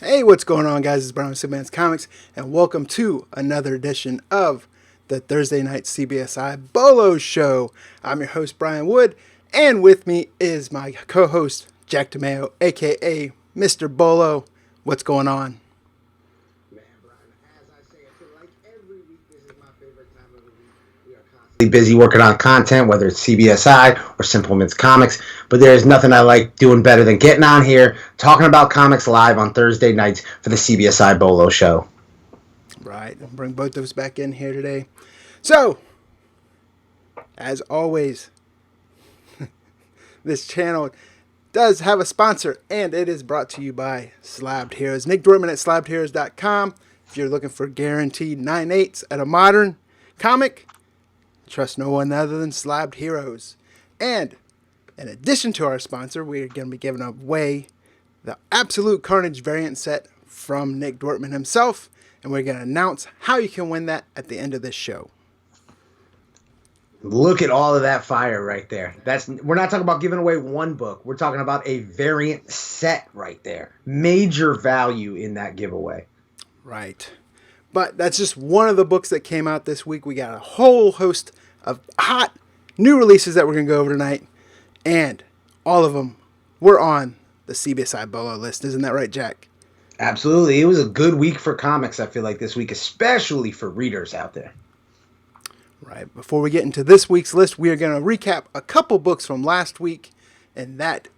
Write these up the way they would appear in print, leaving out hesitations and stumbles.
Hey, what's going on, guys? It's Brian with Simpleman's Comics, and welcome to another edition of the Thursday night CBSI Bolo Show. I'm your host, Brian Wood, and with me is my co-host, Jack DeMeo, aka Mr. Bolo. What's going on? Man, Brian, as I say, I feel like every week this is my favorite time of the week. We are constantly busy working on content, whether it's CBSI or Simpleman's Comics. But there is nothing I like doing better than getting on here, talking about comics live on Thursday nights for the CBSI Bolo Show. Right, I'll bring both of us back in here today. So, as always, this channel does have a sponsor, and it is brought to you by Slabbed Heroes. Nick Dortman at slabbedheroes.com. If you're looking for guaranteed 9/8s at a modern comic, trust no one other than Slabbed Heroes. And in addition to our sponsor, we're going to be giving away the Absolute Carnage variant set from Nick Dortman himself, and we're going to announce how you can win that at the end of this show. Look at all of that fire right there. We're not talking about giving away one book. We're talking about a variant set right there. Major value in that giveaway. Right. But that's just one of the books that came out this week. We got a whole host of hot new releases that we're going to go over tonight. And all of them were on the CBSI Bolo list. Isn't that right, Jack? Absolutely. It was a good week for comics, I feel like, this week, especially for readers out there. Right. Before we get into this week's list, we are going to recap a couple books from last week. And that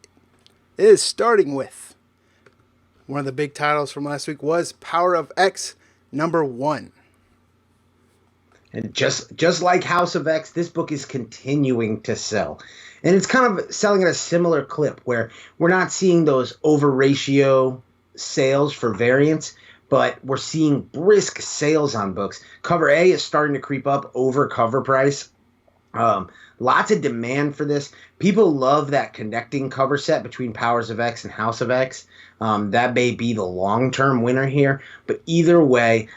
is starting with one of the big titles from last week was Power of X #1. And just like House of X, this book is continuing to sell. And it's kind of selling at a similar clip where we're not seeing those over ratio sales for variants, but we're seeing brisk sales on books. Cover A is starting to creep up over cover price. Lots of demand for this. People love that connecting cover set between Powers of X and House of X. That may be the long-term winner here. But either way,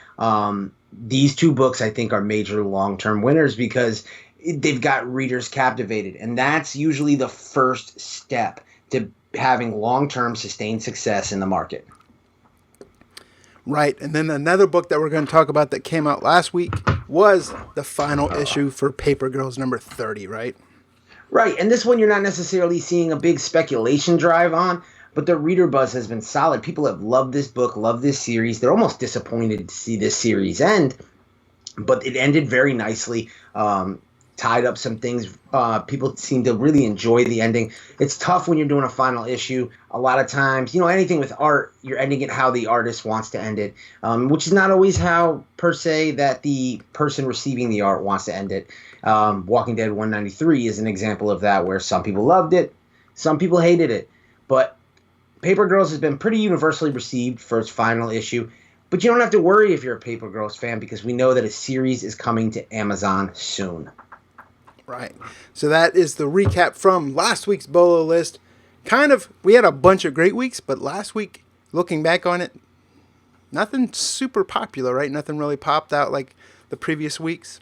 these two books, I think, are major long-term winners because they've got readers captivated. And that's usually the first step to having long-term sustained success in the market. Right. And then another book that we're going to talk about that came out last week was the final issue for Paper Girls #30, right? Right. And this one you're not necessarily seeing a big speculation drive on, but the reader buzz has been solid. People have loved this book, loved this series. They're almost disappointed to see this series end, but it ended very nicely. Tied up some things. People seem to really enjoy the ending. It's tough when you're doing a final issue. A lot of times, anything with art, you're ending it how the artist wants to end it, which is not always how, per se, that the person receiving the art wants to end it. Walking Dead 193 is an example of that, where some people loved it, some people hated it. But Paper Girls has been pretty universally received for its final issue. But you don't have to worry if you're a Paper Girls fan, because we know that a series is coming to Amazon soon. Right. So that is the recap from last week's Bolo list. We had a bunch of great weeks, but last week, looking back on it, nothing super popular, right? Nothing really popped out like the previous weeks.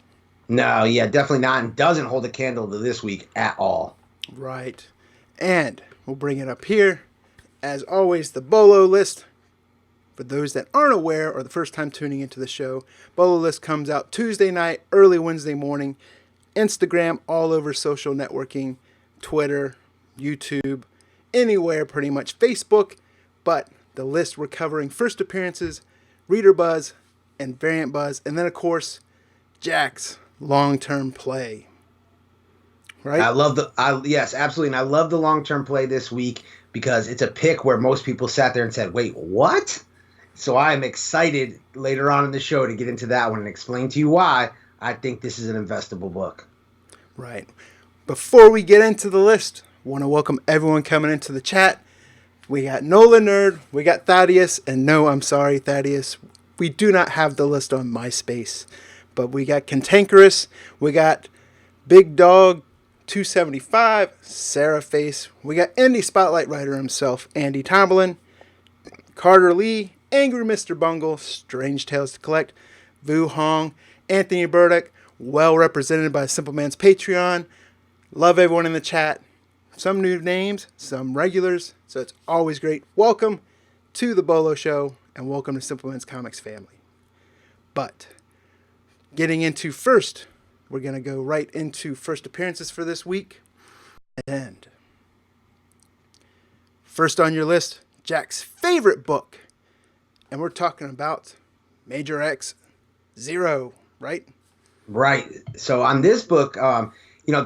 No, yeah, definitely not, and doesn't hold a candle to this week at all. Right. And we'll bring it up here. As always, the Bolo list. For those that aren't aware or the first time tuning into the show, Bolo list comes out Tuesday night, early Wednesday morning. Instagram, all over social networking, Twitter, YouTube, anywhere pretty much, Facebook. But the list we're covering first appearances, reader buzz, and variant buzz. And then, of course, Jack's long-term play. Right? Yes, absolutely. And I love the long-term play this week because it's a pick where most people sat there and said, wait, what? So I'm excited later on in the show to get into that one and explain to you why I think this is an investable book. Right. Before we get into the list, I want to welcome everyone coming into the chat. We got Nolan Nerd, we got Thaddeus, and no, I'm sorry, Thaddeus, we do not have the list on MySpace. But we got Cantankerous, we got Big Dog 275, Sarah Face, we got Indie Spotlight writer himself, Andy Tomlin, Carter Lee, Angry Mr. Bungle, Strange Tales to Collect, Vu Hong, Anthony Burdick, well represented by Simpleman's Patreon. Love everyone in the chat. Some new names, some regulars, so it's always great. Welcome. to the Bolo Show, and welcome to Simpleman's Comics family. But getting into first, we're going to go right into first appearances for this week. And first on your list, Jack's favorite book. And we're talking about Major X Zero, right? Right. So on this book,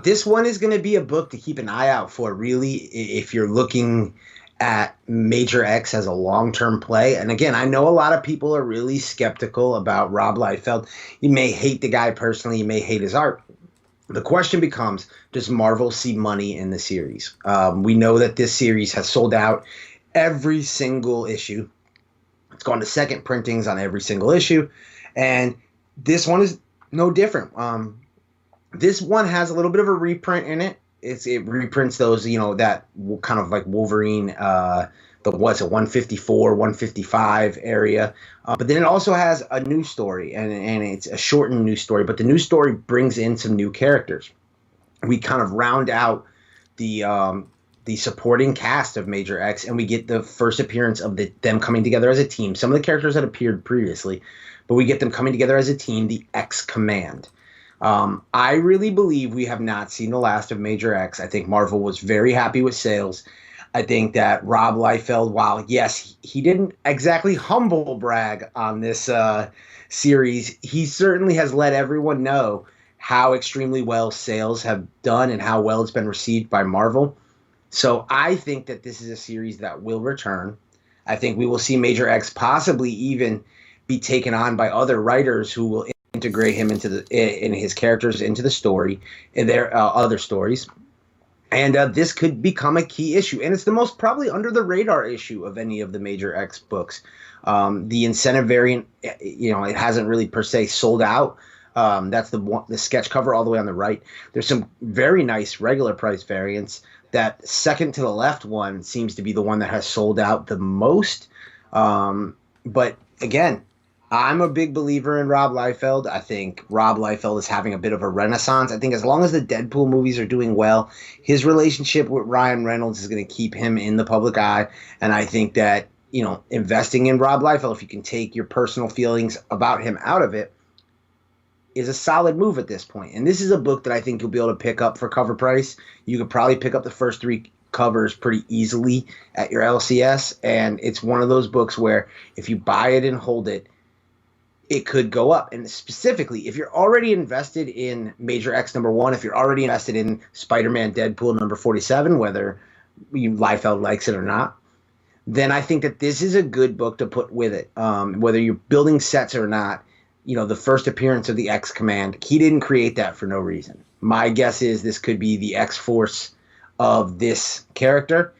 this one is going to be a book to keep an eye out for, really, if you're looking at Major X as a long-term play. And again, I know a lot of people are really skeptical about Rob Liefeld. You may hate the guy personally, you may hate his art. The question becomes, does Marvel see money in the series? We know that this series has sold out every single issue. It's gone to second printings on every single issue. And this one is no different. This one has a little bit of a reprint in it. It reprints those, that kind of like Wolverine, the 154, 155 area. But then it also has a new story, and it's a shortened new story. But the new story brings in some new characters. We kind of round out the supporting cast of Major X, and we get the first appearance of them coming together as a team. Some of the characters had appeared previously, but we get them coming together as a team, the X Command. I really believe we have not seen the last of Major X. I think Marvel was very happy with sales. I think that Rob Liefeld, while yes, he didn't exactly humble brag on this series, he certainly has let everyone know how extremely well sales have done and how well it's been received by Marvel. So I think that this is a series that will return. I think we will see Major X possibly even be taken on by other writers who will integrate him in his characters into the story and their other stories. And this could become a key issue. And it's the most probably under the radar issue of any of the Major X books. The incentive variant, it hasn't really per se sold out. That's the sketch cover all the way on the right. There's some very nice regular price variants. That second to the left one seems to be the one that has sold out the most. But again, I'm a big believer in Rob Liefeld. I think Rob Liefeld is having a bit of a renaissance. I think as long as the Deadpool movies are doing well, his relationship with Ryan Reynolds is going to keep him in the public eye. And I think that, investing in Rob Liefeld, if you can take your personal feelings about him out of it, is a solid move at this point. And this is a book that I think you'll be able to pick up for cover price. You could probably pick up the first 3 covers pretty easily at your LCS. And it's one of those books where if you buy it and hold it, it could go up. And specifically, if you're already invested in Major X #1, if you're already invested in Spider-Man Deadpool number 47, whether Liefeld likes it or not, then I think that this is a good book to put with it. Whether you're building sets or not, the first appearance of the X Command, he didn't create that for no reason. My guess is this could be the X-Force of this character.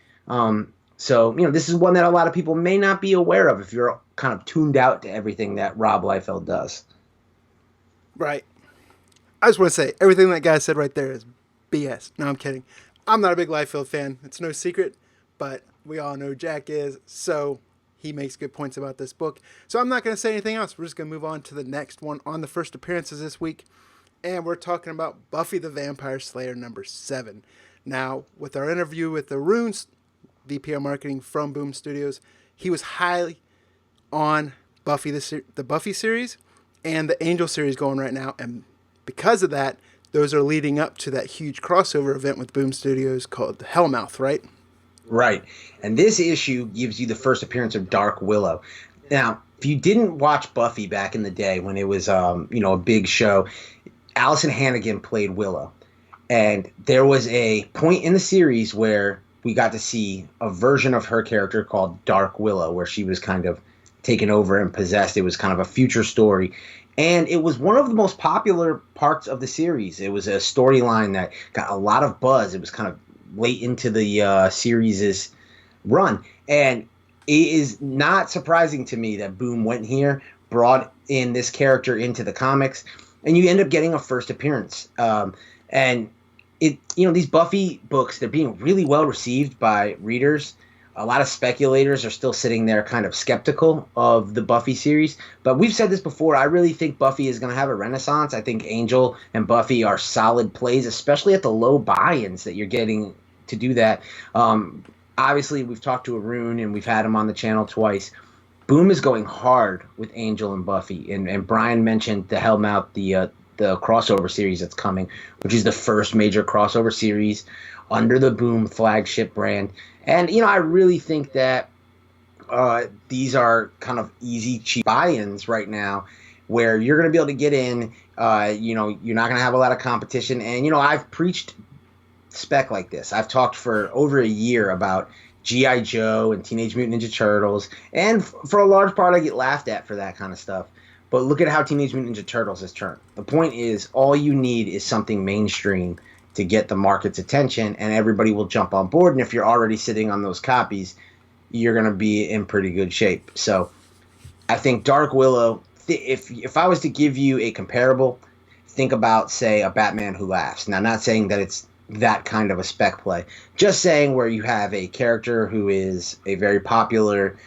So, this is one that a lot of people may not be aware of if you're kind of tuned out to everything that Rob Liefeld does. Right. I just want to say, everything that guy said right there is BS. No, I'm kidding. I'm not a big Liefeld fan. It's no secret, but we all know Jack is, so he makes good points about this book. So I'm not going to say anything else. We're just going to move on to the next one on the first appearances this week, and we're talking about Buffy the Vampire Slayer #7. Now, with our interview with Arun, VP of Marketing from Boom Studios, he was highly on Buffy, the Buffy series and the Angel series going right now. And because of that, those are leading up to that huge crossover event with Boom Studios called Hellmouth, right? Right. And this issue gives you the first appearance of Dark Willow. Now, if you didn't watch Buffy back in the day when it was, a big show, Allison Hannigan played Willow. And there was a point in the series where we got to see a version of her character called Dark Willow, where she was kind of taken over and possessed. It was kind of a future story. And it was one of the most popular parts of the series. It was a storyline that got a lot of buzz. It was kind of late into the series' run. And it is not surprising to me that Boom went here, brought in this character into the comics, and you end up getting a first appearance. And these Buffy books, they're being really well received by readers. A lot of speculators are still sitting there kind of skeptical of the Buffy series. But we've said this before. I really think Buffy is going to have a renaissance. I think Angel and Buffy are solid plays, especially at the low buy-ins that you're getting to do that. obviously we've talked to Arun and we've had him on the channel twice. Boom is going hard with Angel and Buffy, and Brian mentioned the Hellmouth, the crossover series that's coming, which is the first major crossover series under the Boom flagship brand. And I really think that these are kind of easy, cheap buy-ins right now, where you're going to be able to get in. You're not going to have a lot of competition, and I've preached spec like this. I've talked for over a year about G.I. Joe and Teenage Mutant Ninja Turtles, and for a large part I get laughed at for that kind of stuff. But look at how Teenage Mutant Ninja Turtles has turned. The point is, all you need is something mainstream to get the market's attention, and everybody will jump on board. And if you're already sitting on those copies, you're going to be in pretty good shape. So I think Dark Willow, if I was to give you a comparable, think about, say, a Batman Who Laughs. Now, not saying that it's that kind of a spec play, just saying where you have a character who is a very popular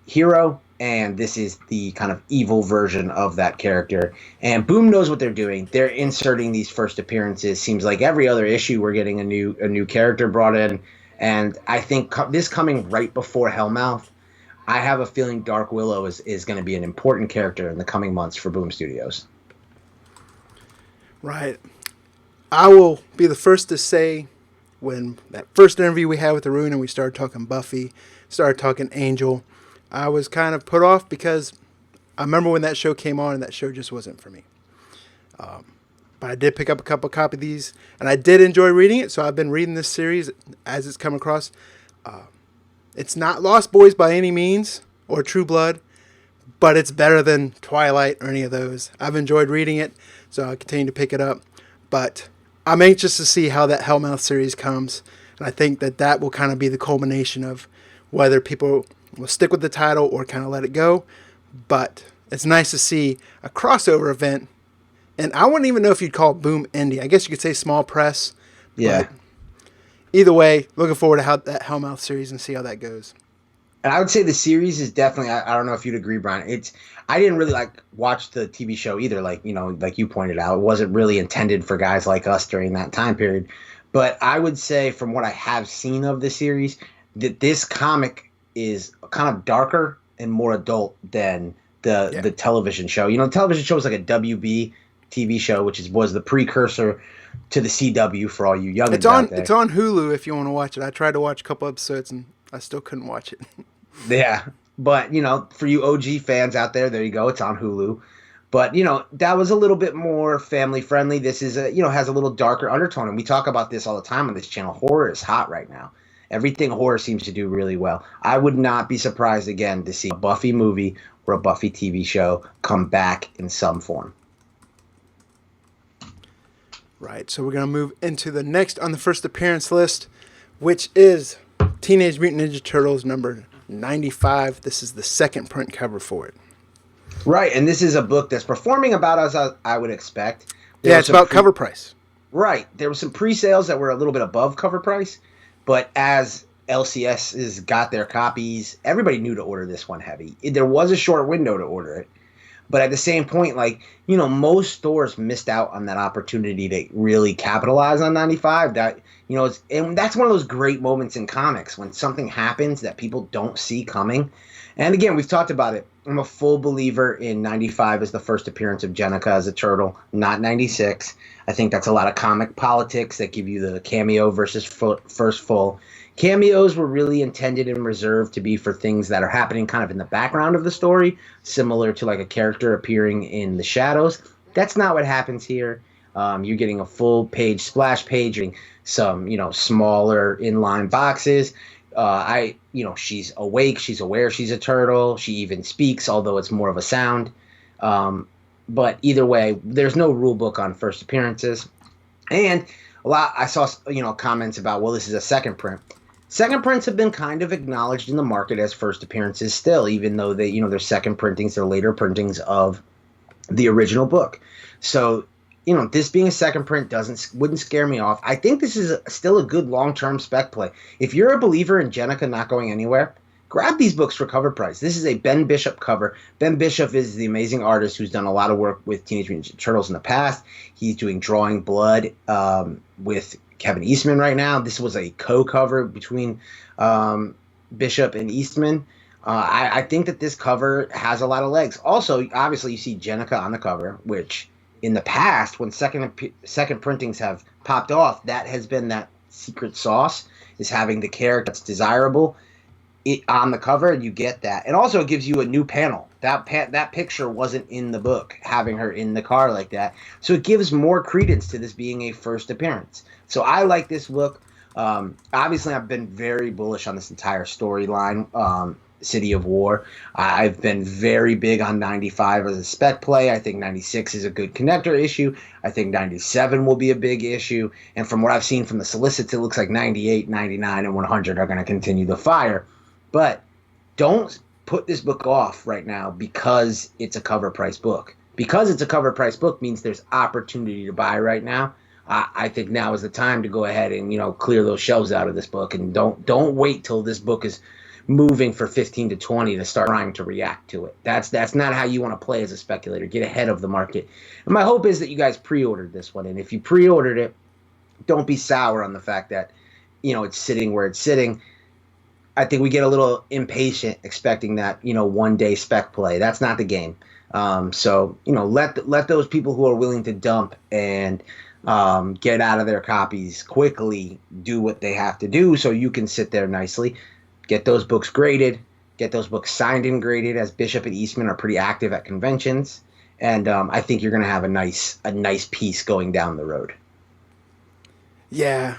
hero, and this is the kind of evil version of that character. And Boom knows what they're doing. They're inserting these first appearances. Seems like every other issue we're getting a new character brought in. And I think this coming right before Hellmouth, I have a feeling Dark Willow is going to be an important character in the coming months for Boom Studios. Right. I will be the first to say, when that first interview we had with Arun and we started talking Buffy, started talking Angel, I was kind of put off because I remember when that show came on and that show just wasn't for me. But I did pick up a couple copies of these, and I did enjoy reading it, so I've been reading this series as it's come across. It's not Lost Boys by any means, or True Blood, but it's better than Twilight or any of those. I've enjoyed reading it, so I continue to pick it up. But I'm anxious to see how that Hellmouth series comes, and I think that will kind of be the culmination of whether people will stick with the title or kind of let it go. But it's nice to see a crossover event, and I wouldn't even know if you'd call it Boom Indie. I guess you could say small press. Yeah. But either way, looking forward to how that Hellmouth series and see how that goes. And I would say the series is definitely, I don't know if you'd agree, Brian. I didn't really watch the TV show either, like you pointed out. It wasn't really intended for guys like us during that time period. But I would say, from what I have seen of the series, that this comic is kind of darker and more adult than the television show. The television show was like a WB TV show, which was the precursor to the CW for all you youngins out there. It's on Hulu if you want to watch it. I tried to watch a couple episodes and I still couldn't watch it. Yeah, but for you OG fans out there you go. It's on Hulu. But that was a little bit more family friendly. This is has a little darker undertone, and we talk about this all the time on this channel. Horror is hot right now. Everything horror seems to do really well. I would not be surprised again to see a Buffy movie or a Buffy TV show come back in some form. Right, so we're going to move into the next on the first appearance list, which is Teenage Mutant Ninja Turtles number 95. This is the second print cover for it. Right, and this is a book that's performing about as I would expect. It's about cover price. Right, there were some pre-sales that were a little bit above cover price, but as LCS's got their copies, everybody knew to order this one heavy. There was a short window to order it. But at the same point, most stores missed out on that opportunity to really capitalize on 95. And that's one of those great moments in comics when something happens that people don't see coming. And again, we've talked about it. I'm a full believer in 95 as the first appearance of Jennika as a turtle, not 96. I think that's a lot of comic politics that give you the cameo versus first full. Cameos were really intended and reserved to be for things that are happening kind of in the background of the story, similar to like a character appearing in the shadows. That's not what happens here. You're getting a full page splash page, some smaller inline boxes. She's awake, she's aware she's a turtle. She even speaks, although it's more of a sound. But either way, there's no rule book on first appearances, and I saw comments about, well, this is a second print. Second prints have been kind of acknowledged in the market as first appearances still, even though they, they're second printings, they're later printings of the original book. So, this being a second print wouldn't scare me off. I think this is still a good long-term spec play. If you're a believer in Jennika not going anywhere, grab these books for cover price. This is a Ben Bishop cover. Ben Bishop is the amazing artist who's done a lot of work with Teenage Mutant Ninja Turtles in the past. He's doing Drawing Blood with Kevin Eastman right now. This was a co-cover between Bishop and Eastman. I think that this cover has a lot of legs. Also, obviously, you see Jenica on the cover, which in the past, when second printings have popped off, that has been that secret sauce, is having the character that's desirable on the cover, and you get that. And also, it gives you a new panel. That picture wasn't in the book, having her in the car like that. So it gives more credence to this being a first appearance. So I like this book. Obviously, I've been very bullish on this entire storyline. City of War. I've been very big on 95 as a spec play. I think 96 is a good connector issue. I think 97 will be a big issue. And from what I've seen from the solicits, it looks like 98, 99, and 100 are going to continue the fire. But don't put this book off right now because it's a cover price book. Because it's a cover price book means there's opportunity to buy right now. I think now is the time to go ahead and, clear those shelves out of this book, and don't wait till this book is moving for 15 to 20 to start trying to react to it. That's not how you want to play as a speculator. Get ahead of the market. And my hope is that you guys pre-ordered this one. And if you pre-ordered it, don't be sour on the fact that, it's sitting where it's sitting. I think we get a little impatient expecting that, one day spec play. That's not the game. So, let those people who are willing to dump and get out of their copies quickly do what they have to do so you can sit there nicely. Get those books graded, get those books signed and graded, as Bishop and Eastman are pretty active at conventions. And I think you're going to have a nice piece going down the road. Yeah.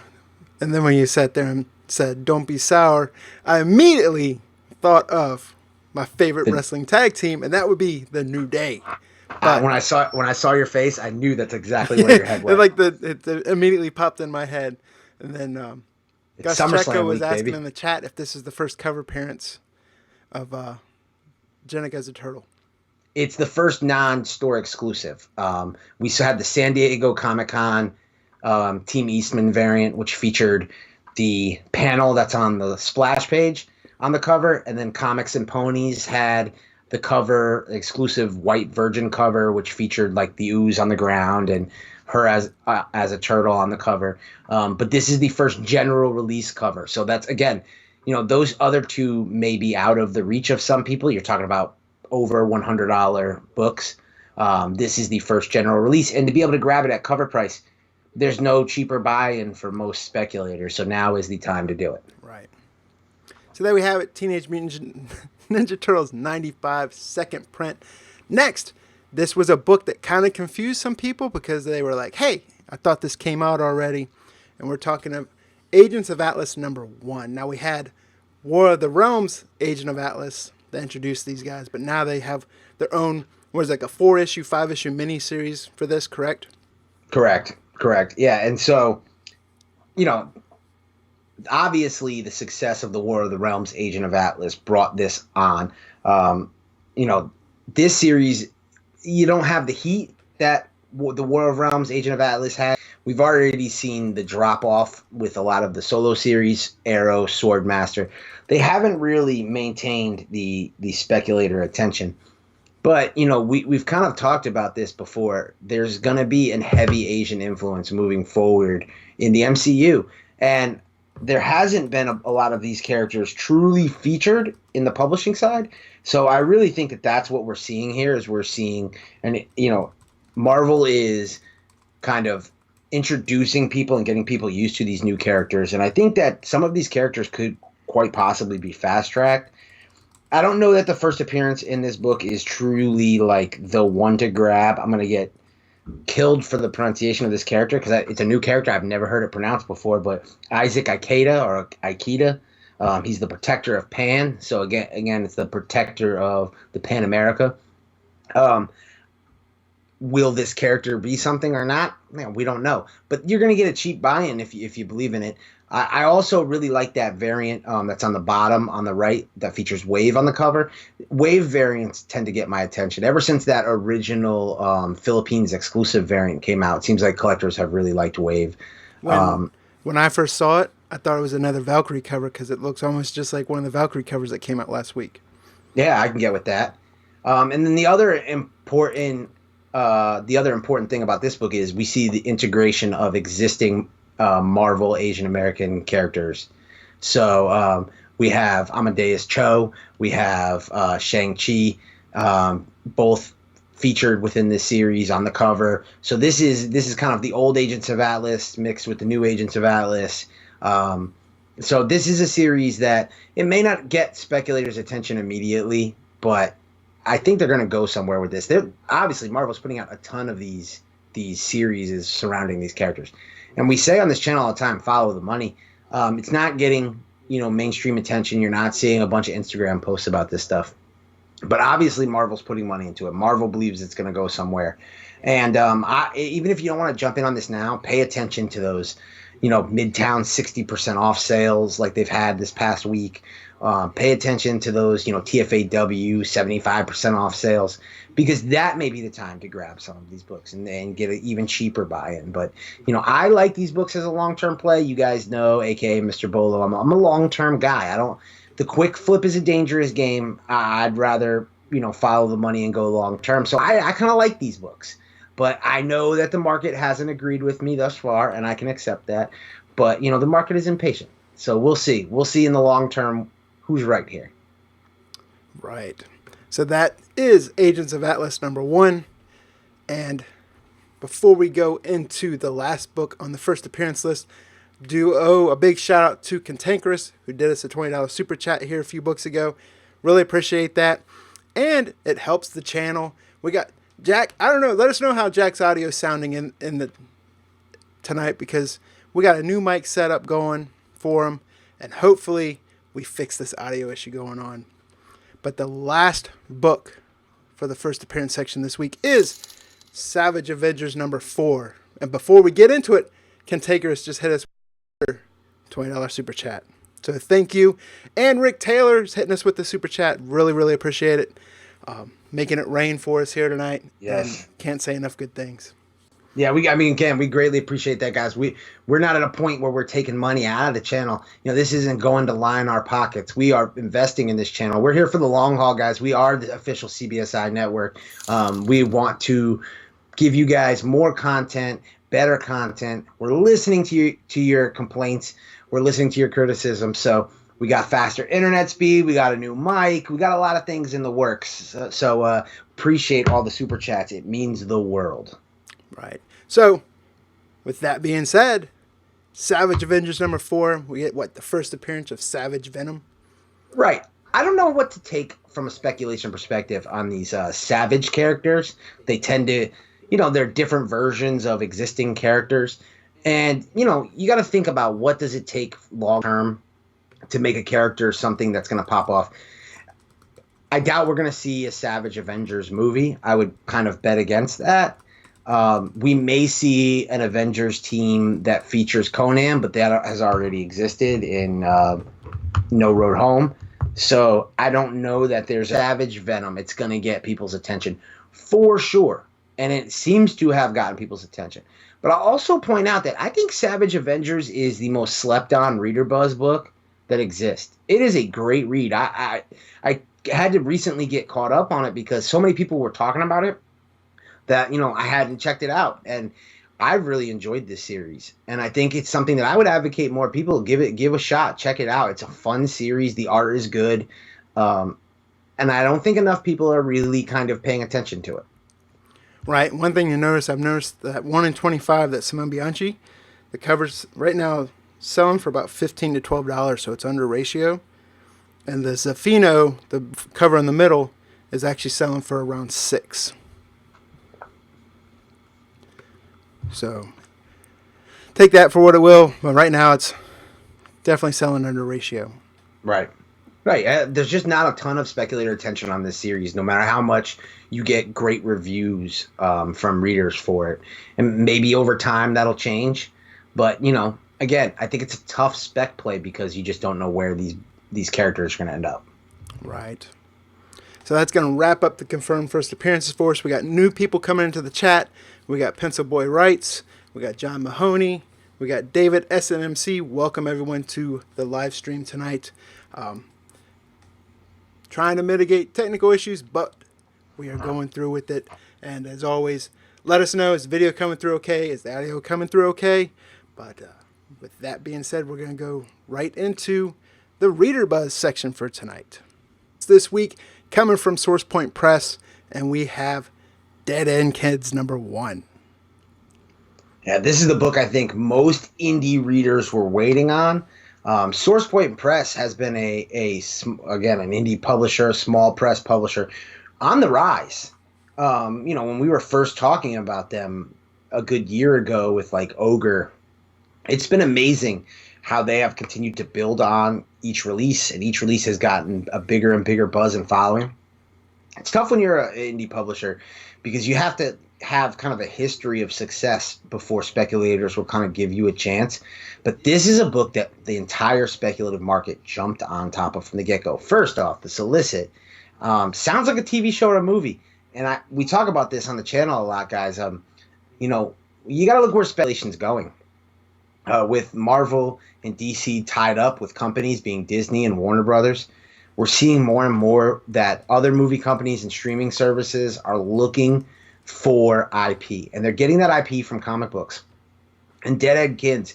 And then when you sat there and said, don't be sour, I immediately thought of my favorite wrestling tag team, and that would be the New Day. But when I saw your face, I knew that's exactly where your head went. It immediately popped in my head. And then Gus Checo was asking baby. in the chat if this is the first cover appearance of Jenica as a turtle. It's the first non-store exclusive. We had the San Diego Comic-Con Team Eastman variant, which featured the panel that's on the splash page on the cover, and then Comics and Ponies had the cover, exclusive white virgin cover, which featured like the ooze on the ground and her as a turtle on the cover. But this is the first general release cover. So that's, again, those other two may be out of the reach of some people. You're talking about over $100 books. This is the first general release. And to be able to grab it at cover price, there's no cheaper buy-in for most speculators. So now is the time to do it. Right. So there we have it. Teenage Mutant Ninja Turtles 95 second print. Next, this was a book that kind of confused some people because they were like, hey, I thought this came out already. And we're talking of Agents of Atlas #1. Now, we had War of the Realms Agent of Atlas that introduced these guys, but now they have their own, a 4-issue, 5-issue miniseries for this, correct? Correct. Yeah, and so, obviously the success of the War of the Realms Agent of Atlas brought this on. This series, you don't have the heat that the War of Realms Agent of Atlas had. We've already seen the drop off with a lot of the solo series, Arrow, Swordmaster. They haven't really maintained the speculator attention. But, we've kind of talked about this before. There's going to be a heavy Asian influence moving forward in the MCU. And there hasn't been a lot of these characters truly featured in the publishing side. So I really think that that's what we're seeing here is we're seeing, and Marvel is kind of introducing people and getting people used to these new characters. And I think that some of these characters could quite possibly be fast-tracked. I don't know that the first appearance in this book is truly like the one to grab. I'm going to get killed for the pronunciation of this character because it's a new character. I've never heard it pronounced before, but Isaac Ikeda or Ikeda, he's the protector of Pan. So again, it's the protector of the Pan America. Will this character be something or not? Man, we don't know. But you're going to get a cheap buy-in if you believe in it. I also really like that variant that's on the bottom on the right that features Wave on the cover. Wave variants tend to get my attention. Ever since that original Philippines exclusive variant came out, it seems like collectors have really liked Wave. When I first saw it, I thought it was another Valkyrie cover because it looks almost just like one of the Valkyrie covers that came out last week. Yeah, I can get with that. And then the other important thing about this book is we see the integration of existing Marvel Asian American characters. So we have Amadeus Cho, we have Shang-Chi, both featured within this series on the cover. So this is kind of the old Agents of Atlas mixed with the new Agents of Atlas. Um, so this is a series that it may not get speculators' attention immediately, but I think they're going to go somewhere with this. They're obviously Marvel's putting out a ton of these series surrounding these characters, and we say on this channel all the time, follow the money. It's not getting mainstream attention. You're not seeing a bunch of Instagram posts about this stuff, but obviously Marvel's putting money into it. Marvel believes it's going to go somewhere, and even if you don't want to jump in on this now, pay attention to those Midtown 60% off sales like they've had this past week. Pay attention to those, TFAW 75% off sales, because that may be the time to grab some of these books and get an even cheaper buy-in. But, I like these books as a long-term play. You guys know, aka Mr. Bolo, I'm a long-term guy. The quick flip is a dangerous game. I'd rather, follow the money and go long-term. So I kind of like these books. But I know that the market hasn't agreed with me thus far, and I can accept that. But, the market is impatient. So we'll see. We'll see in the long term who's right here. Right. So that is Agents of Atlas #1. And before we go into the last book on the first appearance list, do owe a big shout out to Cantankerous, who did us a $20 super chat here a few books ago. Really appreciate that. And it helps the channel. We got Jack. I don't know. Let us know how Jack's audio is sounding in the tonight, because we got a new mic setup going for him, and hopefully we fix this audio issue going on. But the last book for the first appearance section this week is Savage Avengers #4. And before we get into it, Cantankerous just hit us with a $20 super chat. So thank you. And Rick Taylor's hitting us with the super chat. Really, really appreciate it. Making it rain for us here tonight. Yes. And can't say enough good things. Yeah, we greatly appreciate that, guys. We're not at a point where we're taking money out of the channel. This isn't going to line our pockets. We are investing in this channel. We're here for the long haul, guys. We are the official CBSI network. We want to give you guys more content, better content. We're listening to your complaints. We're listening to your criticism. So we got faster internet speed. We got a new mic. We got a lot of things in the works. So appreciate all the super chats. It means the world. Right. So, with that being said, Savage Avengers #4, we get, the first appearance of Savage Venom? Right. I don't know what to take from a speculation perspective on these Savage characters. They tend to, they're different versions of existing characters. And, you got to think about what does it take long term to make a character something that's going to pop off. I doubt we're going to see a Savage Avengers movie. I would kind of bet against that. We may see an Avengers team that features Conan, but that has already existed in No Road Home. So I don't know that there's Savage Venom. It's going to get people's attention for sure. And it seems to have gotten people's attention. But I'll also point out that I think Savage Avengers is the most slept on reader buzz book that exists. It is a great read. I had to recently get caught up on it because so many people were talking about it that, I hadn't checked it out. And I really enjoyed this series. And I think it's something that I would advocate more people give a shot. Check it out. It's a fun series. The art is good. And I don't think enough people are really kind of paying attention to it. Right. One thing I've noticed that 1 in 25, that Simone Bianchi, the cover's right now selling for about $15 to $12, so it's under ratio. And the Zafino, the cover in the middle, is actually selling for around $6. So take that for what it will, but right now it's definitely selling under ratio. Right. There's just not a ton of speculator attention on this series, no matter how much you get great reviews from readers for it. And maybe over time that'll change. But, again, I think it's a tough spec play because you just don't know where these characters are going to end up. Right. So that's going to wrap up the confirmed first appearances for us. We got new people coming into the chat. We got Pencil Boy Wrights. We got John Mahoney. We got David SNMC. Welcome everyone to the live stream tonight. Trying to mitigate technical issues, but we are going through with it. And as always, let us know, is the video coming through okay? Is the audio coming through okay? But with that being said, we're going to go right into the Reader Buzz section for tonight. This week, coming from Source Point Press, and we have Dead End Kids #1. Yeah, this is the book I think most indie readers were waiting on. Source Point Press has been again an indie publisher, a small press publisher, on the rise. When we were first talking about them a good year ago with like Ogre, it's been amazing how they have continued to build on each release, and each release has gotten a bigger and bigger buzz and following. It's tough when you're an indie publisher because you have to have kind of a history of success before speculators will kind of give you a chance. But this is a book that the entire speculative market jumped on top of from the get-go. First off, the solicit sounds like a TV show or a movie. And we talk about this on the channel a lot, guys. You got to look where speculation's going. With Marvel and DC tied up with companies being Disney and Warner Brothers, we're seeing more and more that other movie companies and streaming services are looking for IP, and they're getting that IP from comic books. And Dead End Kids,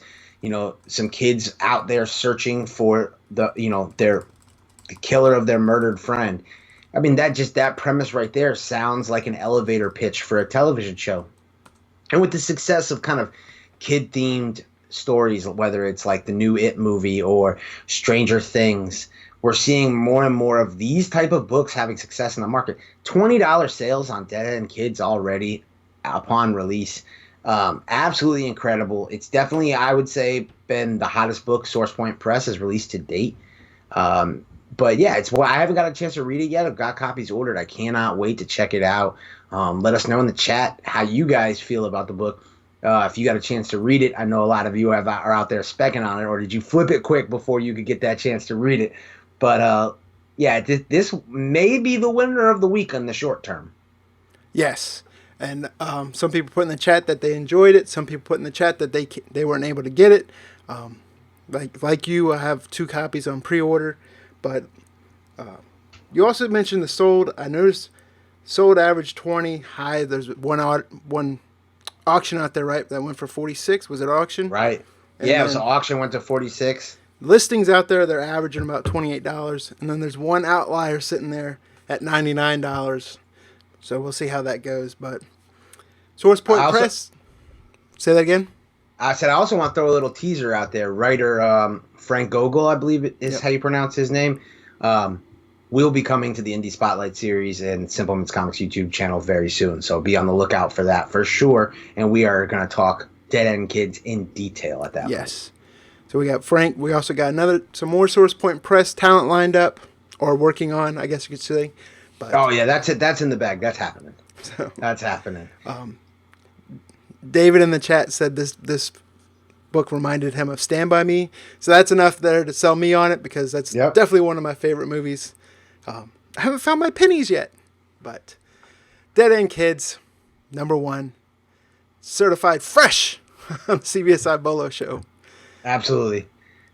some kids out there searching for the killer of their murdered friend. I mean, that premise right there sounds like an elevator pitch for a television show. And with the success of kind of kid-themed stories, whether it's like the new It movie or Stranger Things, we're seeing more and more of these type of books having success in the market. $20 sales on Dead End Kids already upon release. Absolutely incredible. It's definitely, I would say, been the hottest book Source Point Press has released to date. But yeah, I haven't got a chance to read it yet. I've got copies ordered. I cannot wait to check it out. Let us know in the chat how you guys feel about the book. If you got a chance to read it, I know a lot of you are out there specking on it, or did you flip it quick before you could get that chance to read it? But this may be the winner of the week in the short term. Yes, and some people put in the chat that they enjoyed it. Some people put in the chat that they weren't able to get it. Like you, I have 2 copies on pre-order. But you also mentioned the sold. I noticed sold average 20 high. There's one auction out there, right? That went for 46. Was it auction? Right. And it was an auction. Went to 46. Listings out there, they're averaging about $28, and then there's one outlier sitting there at $99. So we'll see how that goes. But Source Point Press. Say that again. I said I also want to throw a little teaser out there. Writer Frank Gogol, I believe is how you pronounce his name, will be coming to the Indie Spotlight series and Simpleman's Comics YouTube channel very soon. So be on the lookout for that for sure. And we are going to talk Dead End Kids in detail at that point. Yes. So we got Frank. We also got some more Source Point Press talent lined up or working on, I guess you could say. But, oh yeah, that's it. That's in the bag. That's happening. That's happening. David in the chat said this book reminded him of Stand By Me. So that's enough there to sell me on it because that's definitely one of my favorite movies. I haven't found my pennies yet, but Dead End Kids, #1, certified fresh on the cbsibolo show. Absolutely.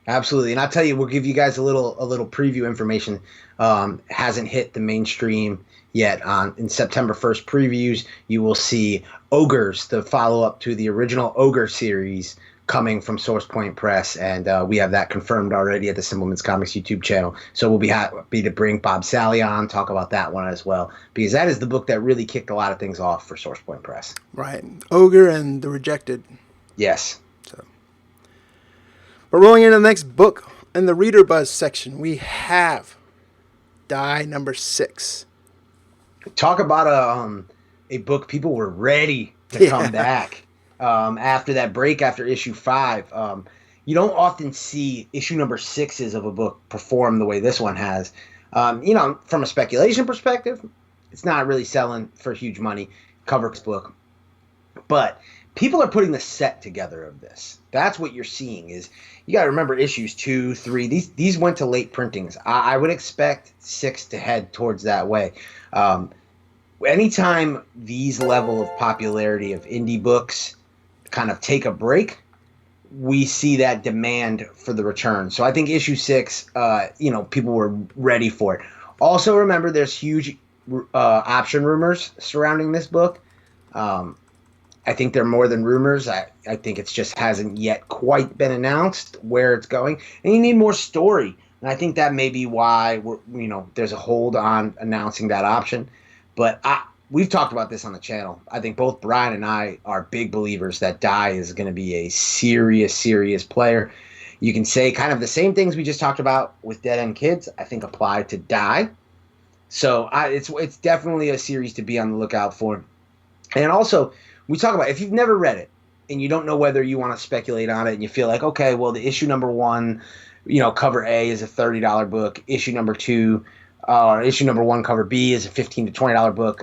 And I'll tell you, we'll give you guys a little preview information. Hasn't hit the mainstream yet. In September 1st previews, you will see Ogres, the follow-up to the original Ogre series, coming from Source Point Press, and we have that confirmed already at the Simpleman's Comics YouTube channel. So we'll be happy to bring Bob Sally on, talk about that one as well, because that is the book that really kicked a lot of things off for Source Point Press. Right. Ogre and The Rejected. Yes. So, but rolling into the next book in the Reader Buzz section, we have Die #6. Talk about a book people were ready to come back. After that break, after issue 5, you don't often see issue #6s of a book perform the way this one has. From a speculation perspective, it's not really selling for huge money, cover book. But people are putting the set together of this. That's what you're seeing. Is you got to remember issues 2, 3. These went to late printings. I would expect 6 to head towards that way. Anytime these level of popularity of indie books kind of take a break, we see that demand for the return. So I think issue 6, people were ready for it. Also remember there's huge option rumors surrounding this book. I think they're more than rumors. I think it's just hasn't yet quite been announced where it's going, and you need more story. And I think that may be why there's a hold on announcing that option. But we've talked about this on the channel. I think both Brian and I are big believers that Dai is going to be a serious, serious player. You can say kind of the same things we just talked about with Dead End Kids, I think apply to Dai. So it's definitely a series to be on the lookout for. And also, we talk about if you've never read it and you don't know whether you want to speculate on it and you feel like, okay, well, the issue number 1, cover A is a $30 book. Issue number 2, issue number 1, cover B is a $15 to $20 book.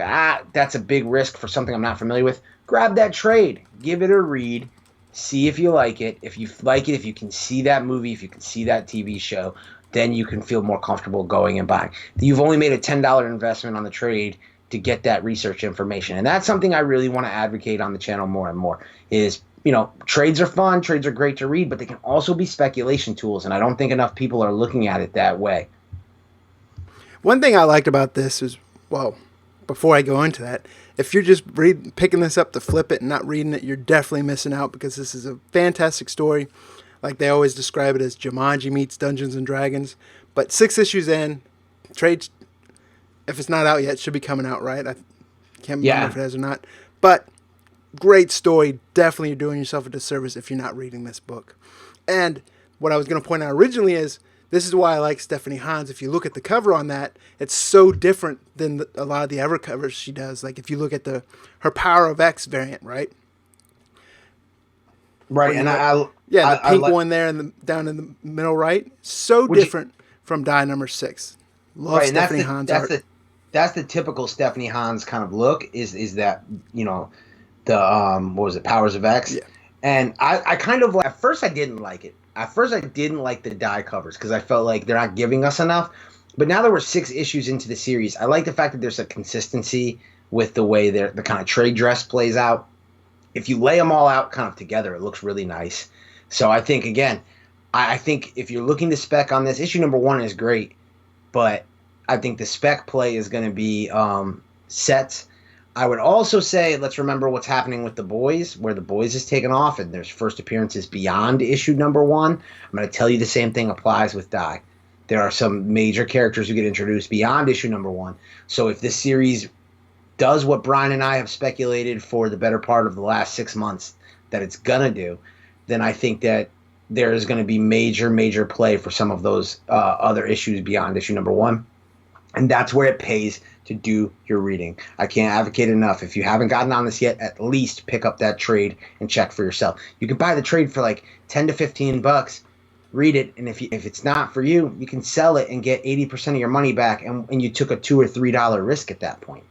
That's a big risk for something I'm not familiar with. Grab that trade. Give it a read. See if you like it. If you like it, if you can see that movie, if you can see that TV show, then you can feel more comfortable going and buying. You've only made a $10 investment on the trade to get that research information. And that's something I really want to advocate on the channel more and more is, trades are fun, trades are great to read, but they can also be speculation tools. And I don't think enough people are looking at it that way. One thing I liked about this is, well, before I go into that, if you're just picking this up to flip it and not reading it, you're definitely missing out because this is a fantastic story. Like they always describe it as Jumanji meets Dungeons and Dragons. But 6 issues in, trades, if it's not out yet, should be coming out, right? I can't remember if it has or not. But great story. Definitely you're doing yourself a disservice if you're not reading this book. And what I was going to point out originally is, this is why I like Stephanie Hans. If you look at the cover on that, it's so different than a lot of the other covers she does. Like if you look at her Power of X variant, right? Right, and the pink one there down in the middle right, so different from Die number 6. Love right, Stephanie Hans art. That's the typical Stephanie Hans kind of look. Is that the what was it, Powers of X? Yeah. And I kind of at first I didn't like it. At first I didn't like the Die covers because I felt like they're not giving us enough. But now that we're 6 issues into the series, I like the fact that there's a consistency with the way the kind of trade dress plays out. If you lay them all out kind of together, it looks really nice. So I think, again, I think if you're looking to spec on this, issue number 1 is great. But I think the spec play is going to be sets. I would also say let's remember what's happening with The Boys, where The Boys is taken off, and there's first appearances beyond issue number 1. I'm going to tell you the same thing applies with Die. There are some major characters who get introduced beyond issue number 1. So if this series does what Brian and I have speculated for the better part of the last 6 months that it's going to do, then I think that there is going to be major, major play for some of those other issues beyond issue number 1. And that's where it pays to do your reading. I can't advocate enough. If you haven't gotten on this yet, at least pick up that trade and check for yourself. You can buy the trade for like $10 to $15. Read it, and if it's not for you, you can sell it and get 80% of your money back, and you took a $2 or $3 risk at that point.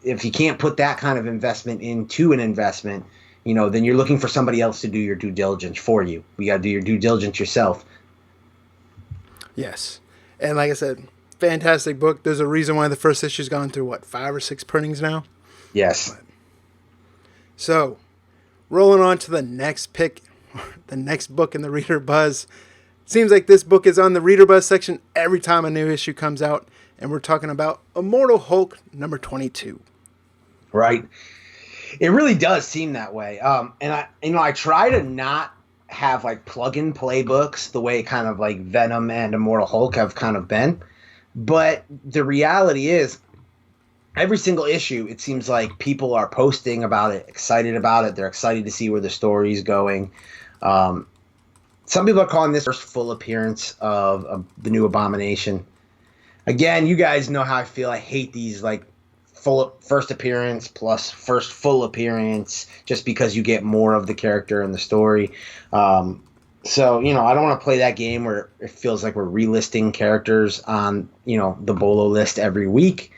If you can't put that kind of investment into an investment, then you're looking for somebody else to do your due diligence for you. You got to do your due diligence yourself. Yes. And like I said, fantastic book. There's a reason why the first issue's gone through, 5 or 6 printings now? Yes. So, rolling on to the next pick, the next book in the Reader Buzz. Seems like this book is on the Reader Buzz section every time a new issue comes out. And we're talking about Immortal Hulk number 22. Right. It really does seem that way. And I try to not have plug-in play books the way kind of like Venom and Immortal Hulk have kind of been. But the reality is, every single issue, it seems like people are posting about it, excited about it. They're excited to see where the story's going. Some people are calling this first full appearance of the new Abomination. Again, you guys know how I feel. I hate these first appearance plus first full appearance just because you get more of the character and the story. So, I don't want to play that game where it feels like we're relisting characters on, the Bolo list every week.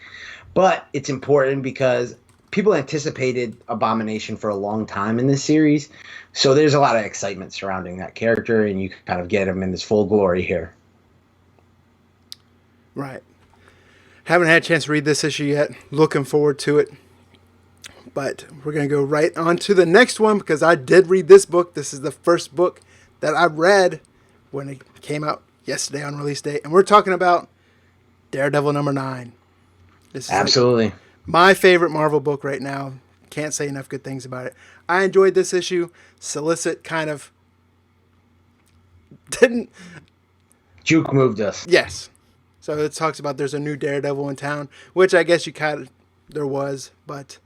But it's important because people anticipated Abomination for a long time in this series. So there's a lot of excitement surrounding that character, and you can kind of get him in his full glory here. Right. Haven't had a chance to read this issue yet. Looking forward to it. But we're going to go right on to the next one because I did read this book. This is the first book that I read when it came out yesterday on release date. And we're talking about Daredevil number 9. This is absolutely my favorite Marvel book right now. Can't say enough good things about it. I enjoyed this issue. Solicit kind of didn't. Juke moved us. Yes. So it talks about there's a new Daredevil in town, which I guess there was, but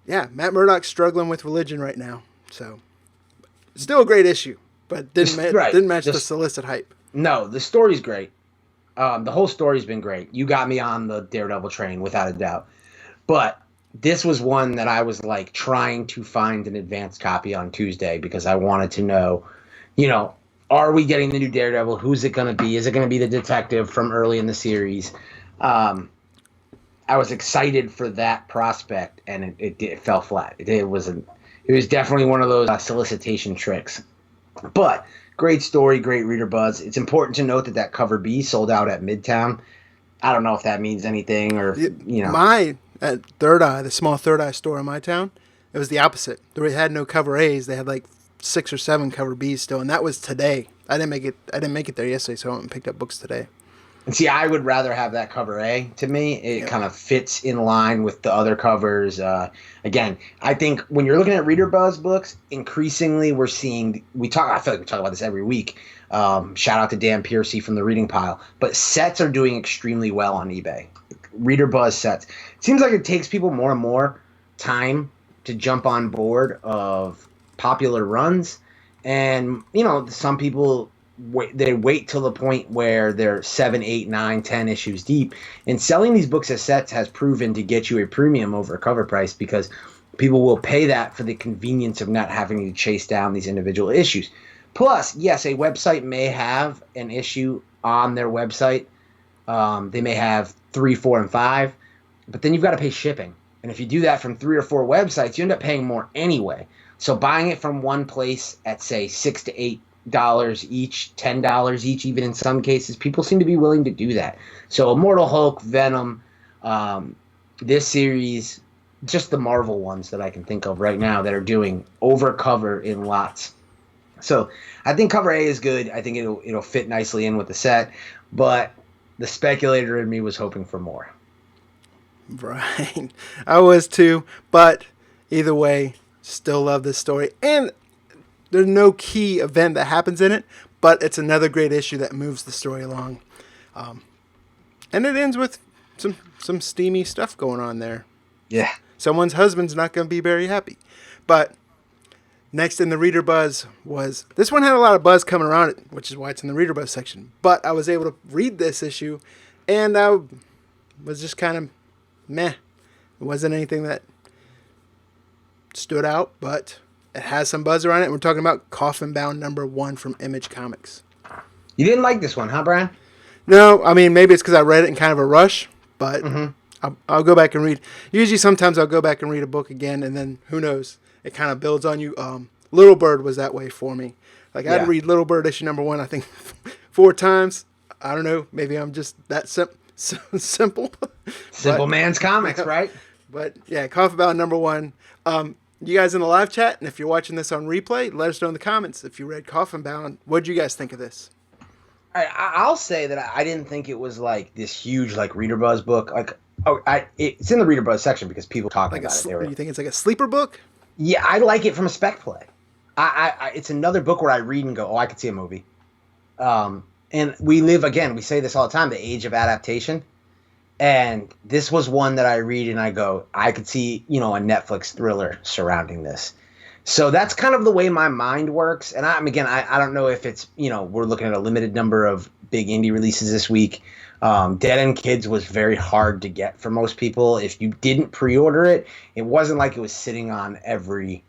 yeah, Matt Murdock's struggling with religion right now. So still a great issue, but didn't match the Solicit hype. No, the story's great. The whole story's been great. You got me on the Daredevil train without a doubt. But this was one that I was like trying to find an advanced copy on Tuesday because I wanted to know, are we getting the new Daredevil? Who's it going to be? Is it going to be the detective from early in the series? I was excited for that prospect, and it fell flat. It was definitely one of those solicitation tricks. But great story, great reader buzz. It's important to note that cover B sold out at Midtown. I don't know if that means anything or, At Third Eye, the small Third Eye store in my town, it was the opposite. They had no cover A's. They had like 6 or 7 cover B's still, and that was today. I didn't make it there yesterday, so I went and picked up books today. And see, I would rather have that cover A. To me, it kind of fits in line with the other covers. Again, I think when you're looking at reader buzz books, increasingly we're seeing. I feel like we talk about this every week. Shout out to Dan Piercy from the Reading Pile. But sets are doing extremely well on eBay. Reader buzz sets. It seems like it takes people more and more time to jump on board of popular runs, and some people wait till the point where they're 7, 8, 9, 10 issues deep, and selling these books as sets has proven to get you a premium over a cover price because people will pay that for the convenience of not having to chase down these individual issues. Plus, yes, a website may have an issue on their website. They may have 3, 4, and 5, but then you've got to pay shipping, and if you do that from 3 or 4 websites, you end up paying more anyway. So buying it from one place at, say, $6 to $8 each, $10 each, even in some cases, people seem to be willing to do that. So Immortal Hulk, Venom, this series, just the Marvel ones that I can think of right now that are doing over cover in lots. So I think cover A is good. I think it'll fit nicely in with the set, but the speculator in me was hoping for more. Right. I was too, but either way, still love this story. And there's no key event that happens in it, but it's another great issue that moves the story along. And it ends with some steamy stuff going on there. Yeah. Someone's husband's not going to be very happy. But next in the reader buzz was, this one had a lot of buzz coming around it, which is why it's in the reader buzz section. But I was able to read this issue, and I was just kind of meh. It wasn't anything that stood out, but it has some buzz around it. We're talking about Coffin Bound #1 from Image Comics. You didn't like this one, huh, Brian? No, I mean, maybe it's because I read it in kind of a rush, but I'll go back and read. Usually sometimes I'll go back and read a book again, and then who knows, it kind of builds on you. Little Bird was that way for me. Like, I'd read Little Bird issue #1, I think, 4 times. I don't know, maybe I'm just that simple. Simple man's comics, right? But yeah, Coffin Bound #1. You guys in the live chat, and if you're watching this on replay, let us know in the comments if you read Coffin Bound. What did you guys think of this? I'll say that I didn't think it was like this huge like reader buzz book. Like, it's in the reader buzz section because people talk about it. You think it's like a sleeper book? Yeah, I like it from a spec play. It's another book where I read and go, I could see a movie. And we say this all the time, the age of adaptation. And this was one that I read and I go, I could see, a Netflix thriller surrounding this. So that's kind of the way my mind works. And I don't know if it's, we're looking at a limited number of big indie releases this week. Dead End Kids was very hard to get for most people. If you didn't pre-order it, it wasn't like it was sitting on every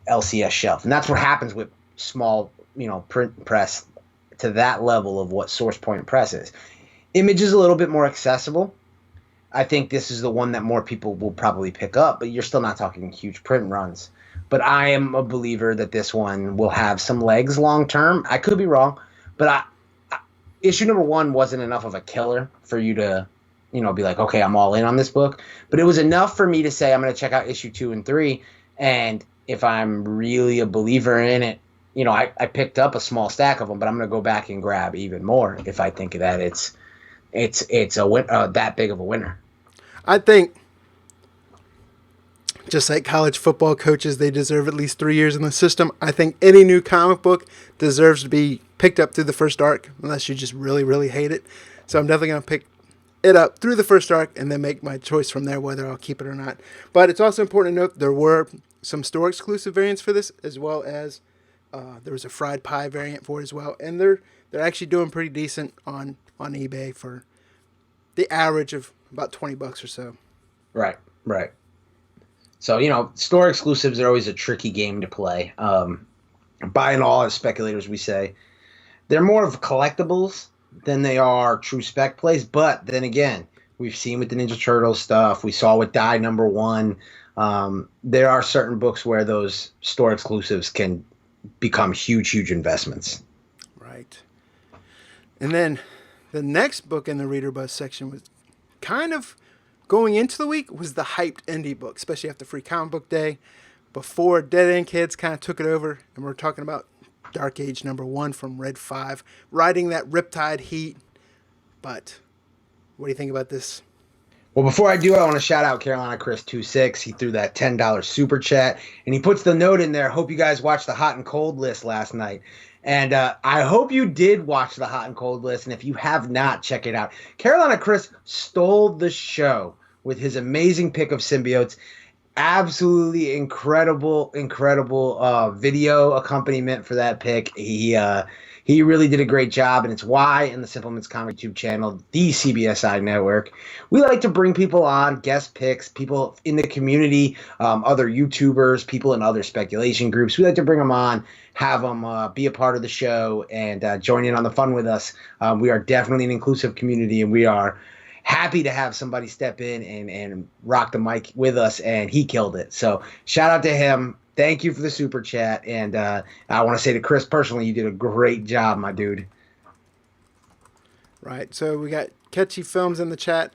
LCS shelf. And that's what happens with small, print press to that level of what Source Point Press is. Image is a little bit more accessible. I think this is the one that more people will probably pick up, but you're still not talking huge print runs. But I am a believer that this one will have some legs long term. I could be wrong, but issue #1 wasn't enough of a killer for you to, be like, okay, I'm all in on this book. But it was enough for me to say I'm going to check out issue 2 and 3. And if I'm really a believer in it, I picked up a small stack of them, but I'm going to go back and grab even more if I think that it's that big of a winner. I think Just like college football coaches, they deserve at least 3 years in the system. I think any new comic book deserves to be picked up through the first arc, unless you just really, really hate it. So I'm definitely going to pick it up through the first arc and then make my choice from there whether I'll keep it or not. But it's also important to note there were some store exclusive variants for this, as well as there was a fried pie variant for it as well. And they're actually doing pretty decent on eBay for the average of about $20 or so. Right. So, store exclusives are always a tricky game to play. By and all, as speculators, we say they're more of collectibles than they are true spec plays. But then again, we've seen with the Ninja Turtles stuff, we saw with Die #1, there are certain books where those store exclusives can become huge investments. Right. And then the next book in the Reader Buzz section was kind of going into the week was the hyped indie book, especially after Free Comic Book Day, before Dead End Kids kind of took it over. And we're talking about Dark Age #1 from Red 5, riding that Riptide heat. But what do you think about this? Well, before I do, I want to shout out Carolina Chris 26. He threw that $10 super chat, and he puts the note in there. Hope you guys watched the hot and cold list last night. And I hope you did watch the hot and cold list. And if you have not, check it out. Carolina Chris stole the show with his amazing pick of symbiotes. Absolutely incredible video accompaniment for that pick. He really did a great job, and it's why in the Simpleman's Comic YouTube channel, the CBSI network, we like to bring people on, guest picks, people in the community, other YouTubers, people in other speculation groups. We like to bring them on, have them be a part of the show, and join in on the fun with us. We are definitely an inclusive community, and we are happy to have somebody step in and rock the mic with us, and he killed it. So shout out to him. Thank you for the super chat, and I want to say to Chris personally, you did a great job, my dude. Right, so we got Catchy Films in the chat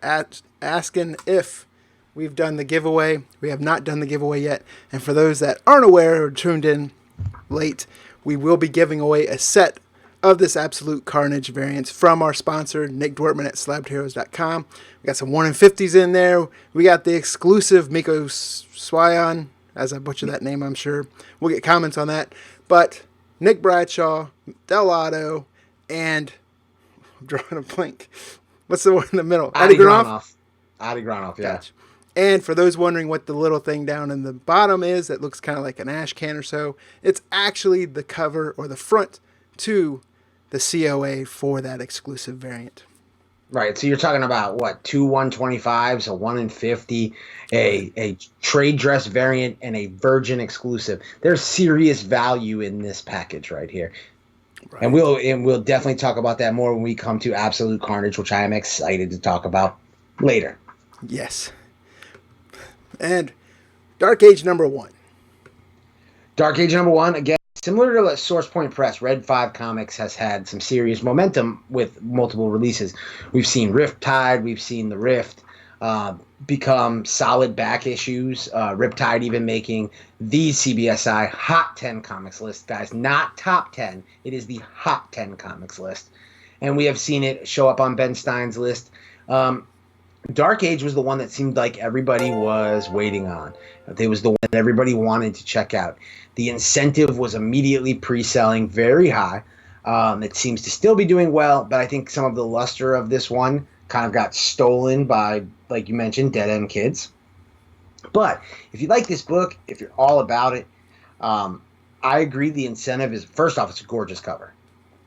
asking if we've done the giveaway. We have not done the giveaway yet, and for those that aren't aware or tuned in late, we will be giving away a set of this Absolute Carnage variants from our sponsor, Nick Dwortman at SlabbedHeroes.com. We got some 1 in 50s in there. We got the exclusive Miko Swayan, as I butcher that name, I'm sure. We'll get comments on that. But Nick Bradshaw, Delato, and I'm drawing a blank. What's the one in the middle? Adi Granoff, yeah. Gotcha. And for those wondering what the little thing down in the bottom is, that looks kind of like an ash can or so, it's actually the cover or the front to the COA for that exclusive variant. Right, so you're talking about what, 2 125s, a 1 in 50, a trade dress variant, and a Virgin exclusive. There's serious value in this package right here. Right. And we'll definitely talk about that more when we come to Absolute Carnage, which I am excited to talk about later. Yes. And Dark Age #1. Dark Age #1, again, similar to Source Point Press, Red 5 Comics has had some serious momentum with multiple releases. We've seen Riptide, we've seen The Rift become solid back issues. Riptide even making the CBSI Hot 10 Comics list, guys. Not top 10. It is the Hot 10 Comics list. And we have seen it show up on Ben Stein's list. Dark Age was the one that seemed like everybody was waiting on. It was the one that everybody wanted to check out. The incentive was immediately pre-selling very high. It seems to still be doing well, but I think some of the luster of this one kind of got stolen by, like you mentioned, Dead End Kids. But if you like this book, if you're all about it, I agree the incentive is, first off, it's a gorgeous cover.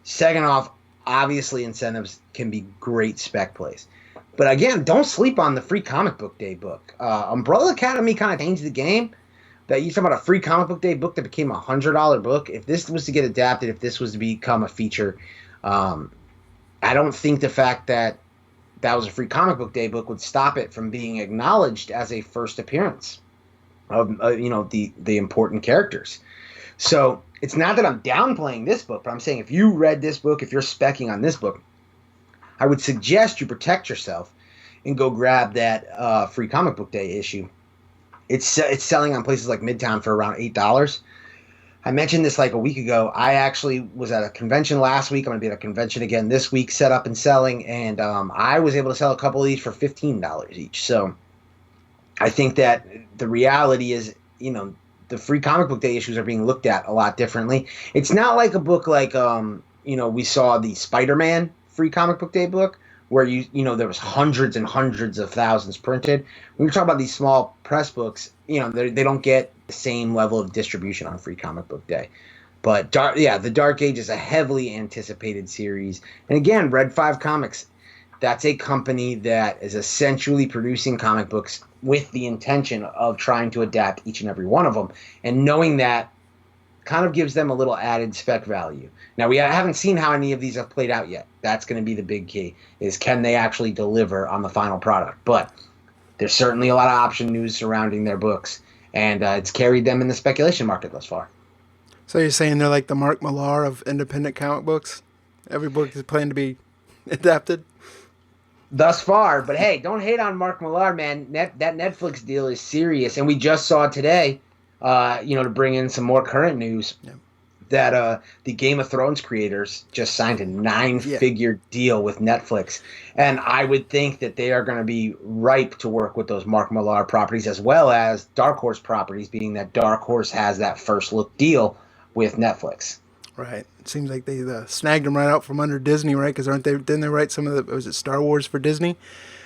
Second off, obviously incentives can be great spec plays. But again, don't sleep on the Free Comic Book Day book. Umbrella Academy kind of changed the game. That you talk about a Free Comic Book Day book that became a $100 book. If this was to get adapted, if this was to become a feature, I don't think the fact that that was a Free Comic Book Day book would stop it from being acknowledged as a first appearance of the important characters. So it's not that I'm downplaying this book, but I'm saying if you read this book, if you're specking on this book, I would suggest you protect yourself and go grab that Free Comic Book Day issue. It's selling on places like Midtown for around $8. I mentioned this like a week ago. I actually was at a convention last week. I'm going to be at a convention again this week, set up and selling, and I was able to sell a couple of these for $15 each. So I think that the reality is, the free comic book day issues are being looked at a lot differently. It's not like a book like, we saw the Spider-Man free comic book day book where there was hundreds and hundreds of thousands printed. When you talk about these small press books, they don't get the same level of distribution on free comic book day. But the Dark Age is a heavily anticipated series. And again, Red 5 Comics, that's a company that is essentially producing comic books with the intention of trying to adapt each and every one of them. And knowing that kind of gives them a little added spec value. Now, we haven't seen how any of these have played out yet. That's going to be the big key, is can they actually deliver on the final product? But there's certainly a lot of option news surrounding their books, and it's carried them in the speculation market thus far. So you're saying they're like the Mark Millar of independent comic books? Every book is planned to be adapted? Thus far, but hey, don't hate on Mark Millar, man. That Netflix deal is serious, and we just saw today, to bring in some more current news, that the Game of Thrones creators just signed a 9-figure deal with Netflix, and I would think that they are going to be ripe to work with those Mark Millar properties as well as Dark Horse properties, being that Dark Horse has that first look deal with Netflix. Right. It seems like they snagged them right out from under Disney, right? Because didn't they write some of was it Star Wars for Disney?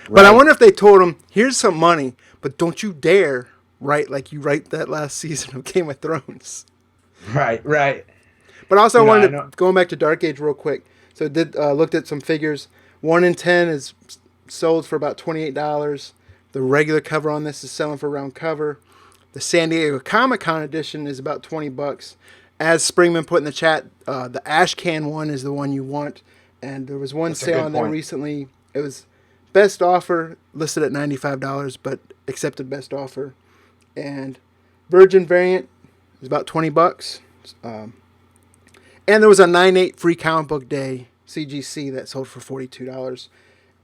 Right. But I wonder if they told them, here's some money, but don't you dare write like you write that last season of Game of Thrones. Right. But also going back to Dark Age real quick. So looked at some figures. 1 in 10 is sold for about $28. The regular cover on this is selling for round cover. The San Diego Comic-Con edition is about $20. As Springman put in the chat, the Ash Can one is the one you want. And there was one sale on there recently. It was best offer, listed at $95, but accepted best offer. And Virgin variant is about $20. And there was a 9/8 free comic book day CGC that sold for $42.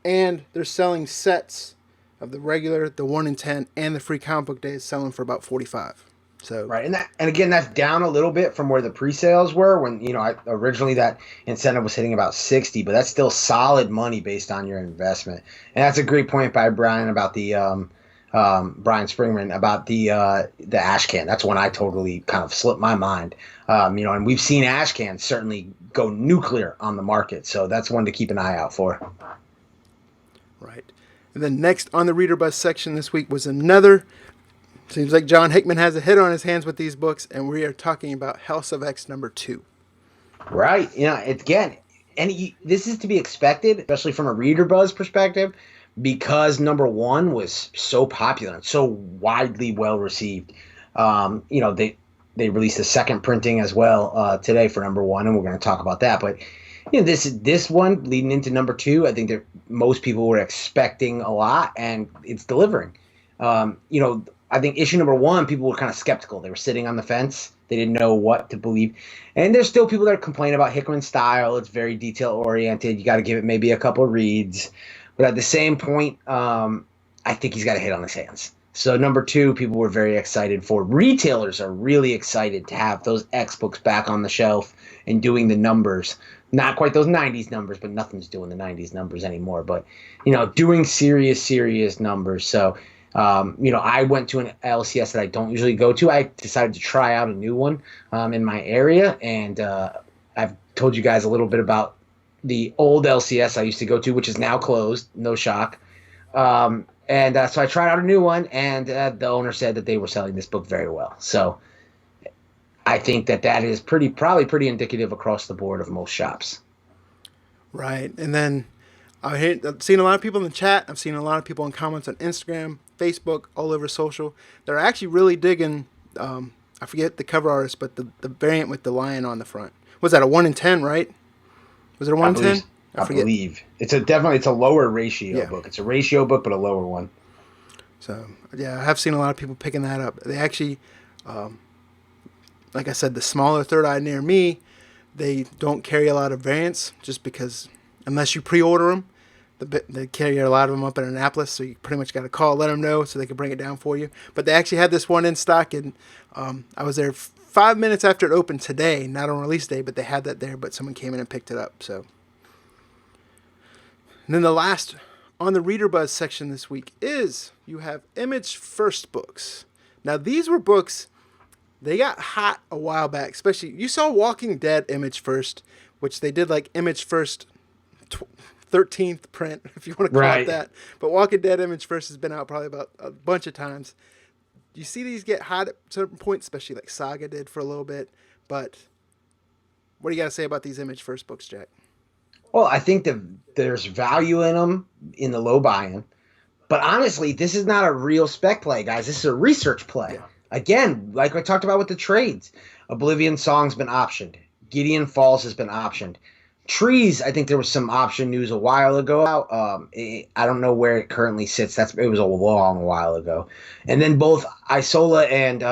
And they're selling sets of the regular, the 1 in 10, and the free comic book day is selling for about $45. So right, and again, that's down a little bit from where the pre-sales were when originally that incentive was hitting about 60, but that's still solid money based on your investment. And that's a great point by Brian about the Brian Springman about the Ash Can. That's one I totally kind of slipped my mind. And we've seen Ash Cans certainly go nuclear on the market, so that's one to keep an eye out for. Right, and then next on the Reader Buzz section this week was another. Seems like John Hickman has a hit on his hands with these books, and we are talking about House of X #2. Right. Again, this is to be expected, especially from a Reader Buzz perspective, because #1 was so popular and so widely well received. They released a second printing as well today for #1, and we're going to talk about that. But this one leading into #2, I think that most people were expecting a lot, and it's delivering. I think issue #1, people were kind of skeptical. They were sitting on the fence. They didn't know what to believe. And there's still people that complain about Hickman's style. It's very detail-oriented. You got to give it maybe a couple reads. But at the same point, I think he's got a hit on his hands. So #2, people were very excited for. Retailers are really excited to have those X books back on the shelf and doing the numbers. Not quite those 90s numbers, but nothing's doing the 90s numbers anymore. But, doing serious numbers. So, I went to an LCS that I don't usually go to. I decided to try out a new one in my area, and I've told you guys a little bit about the old LCS I used to go to, which is now closed. No shock. So I tried out a new one, and the owner said that they were selling this book very well. So I think that is probably pretty indicative across the board of most shops. Right, and then I've seen a lot of people in the chat. I've seen a lot of people in comments on Instagram, Facebook, all over social. They're actually really digging, I forget the cover artist, but the variant with the lion on the front. Was that a 1 in 10, right? Was it a 1 in 10? I believe. It's a lower ratio book. It's a ratio book, but a lower one. So, yeah, I have seen a lot of people picking that up. They actually, like I said, the smaller Third Eye near me, they don't carry a lot of variants just because unless you pre-order them, they carry a lot of them up in Annapolis, so you pretty much got to call, let them know so they can bring it down for you. But they actually had this one in stock, and I was there 5 minutes after it opened today, not on release day, but they had that there, but someone came in and picked it up. So, and then the last on the Reader Buzz section this week is you have Image First books. Now, these were books, they got hot a while back, especially, you saw Walking Dead Image First, which they did like Image First 13th print, if you want to call it that. But Walking Dead Image First has been out probably about a bunch of times. You see these get hot at certain points, especially like Saga did for a little bit. But what do you got to say about these Image First books, Jack? Well, I think that there's value in them in the low buy-in. But honestly, this is not a real spec play, guys. This is a research play. Yeah. Again, like I talked about with the trades, Oblivion Song's been optioned. Gideon Falls has been optioned. Trees, I think there was some option news a while ago. I don't know where it currently sits. It was a long while ago. And then both Isola and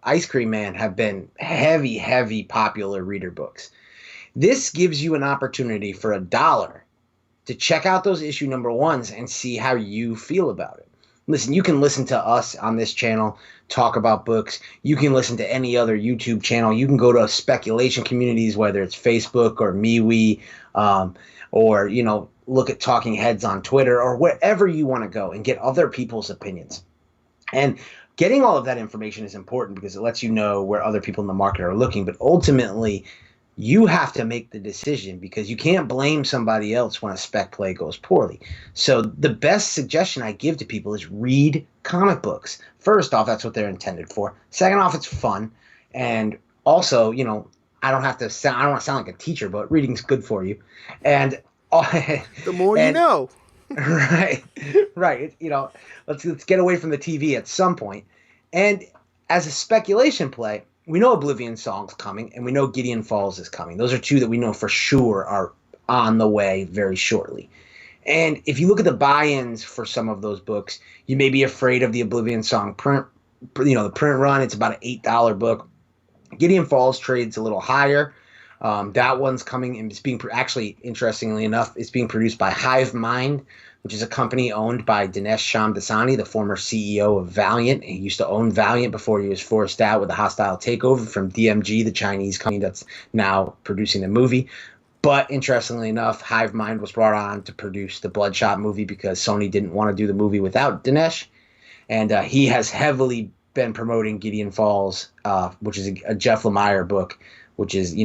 Ice Cream Man have been heavy popular reader books. This gives you an opportunity for $1 to check out those issue number ones and see how you feel about it. Listen, you can listen to us on this channel talk about books. You can listen to any other YouTube channel. You can go to speculation communities, whether it's Facebook or MeWe, or look at Talking Heads on Twitter or wherever you want to go and get other people's opinions. And getting all of that information is important because it lets you know where other people in the market are looking. But ultimately, you have to make the decision because you can't blame somebody else when a spec play goes poorly. So the best suggestion I give to people is read comic books. First off, that's what they're intended for. Second off, it's fun. And also, I don't want to sound like a teacher, but reading's good for you. And the more you know. Right. Let's get away from the TV at some point. And as a speculation play, we know Oblivion Song's coming, and we know Gideon Falls is coming. Those are two that we know for sure are on the way very shortly. And if you look at the buy-ins for some of those books, you may be afraid of the Oblivion Song print. The print run, it's about an $8 book. Gideon Falls trades a little higher. That one's coming, and it's being actually, interestingly enough, it's being produced by Hive Mind, which is a company owned by Dinesh Shamdasani, the former CEO of Valiant. He used to own Valiant before he was forced out with a hostile takeover from DMG, the Chinese company that's now producing the movie. But interestingly enough, Hive Mind was brought on to produce the Bloodshot movie because Sony didn't want to do the movie without Dinesh. And he has heavily been promoting Gideon Falls, which is a Jeff Lemire book, which is,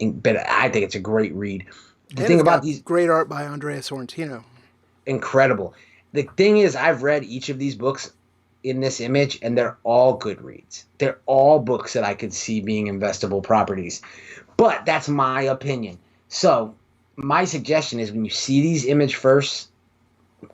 but I think it's a great read. The thing about these great art by Andrea Sorrentino. Incredible. The thing is, I've read each of these books in this image, and they're all good reads. They're all books that I could see being investable properties. But that's my opinion. So my suggestion is when you see these image first,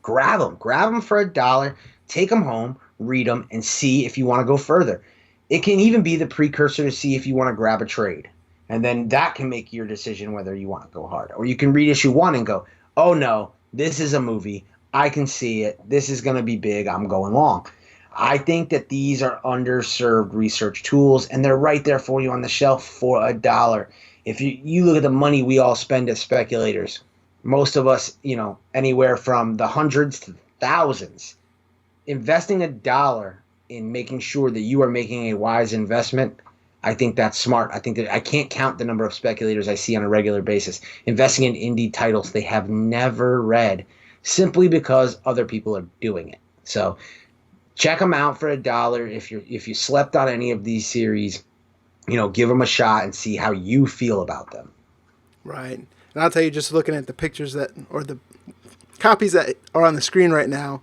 grab them. Grab them for $1, take them home, read them, and see if you want to go further. It can even be the precursor to see if you want to grab a trade. And then that can make your decision whether you want to go hard. Or you can read issue 1 and go, oh no, this is a movie. I can see it. This is going to be big. I'm going long. I think that these are underserved research tools, and they're right there for you on the shelf for $1. If you look at the money we all spend as speculators, most of us, anywhere from the hundreds to thousands, investing $1 in making sure that you are making a wise investment, I think that's smart. I think that I can't count the number of speculators I see on a regular basis investing in indie titles they have never read simply because other people are doing it. So check them out for $1. If you slept on any of these series, give them a shot and see how you feel about them. Right. And I'll tell you, just looking at the pictures or the copies that are on the screen right now,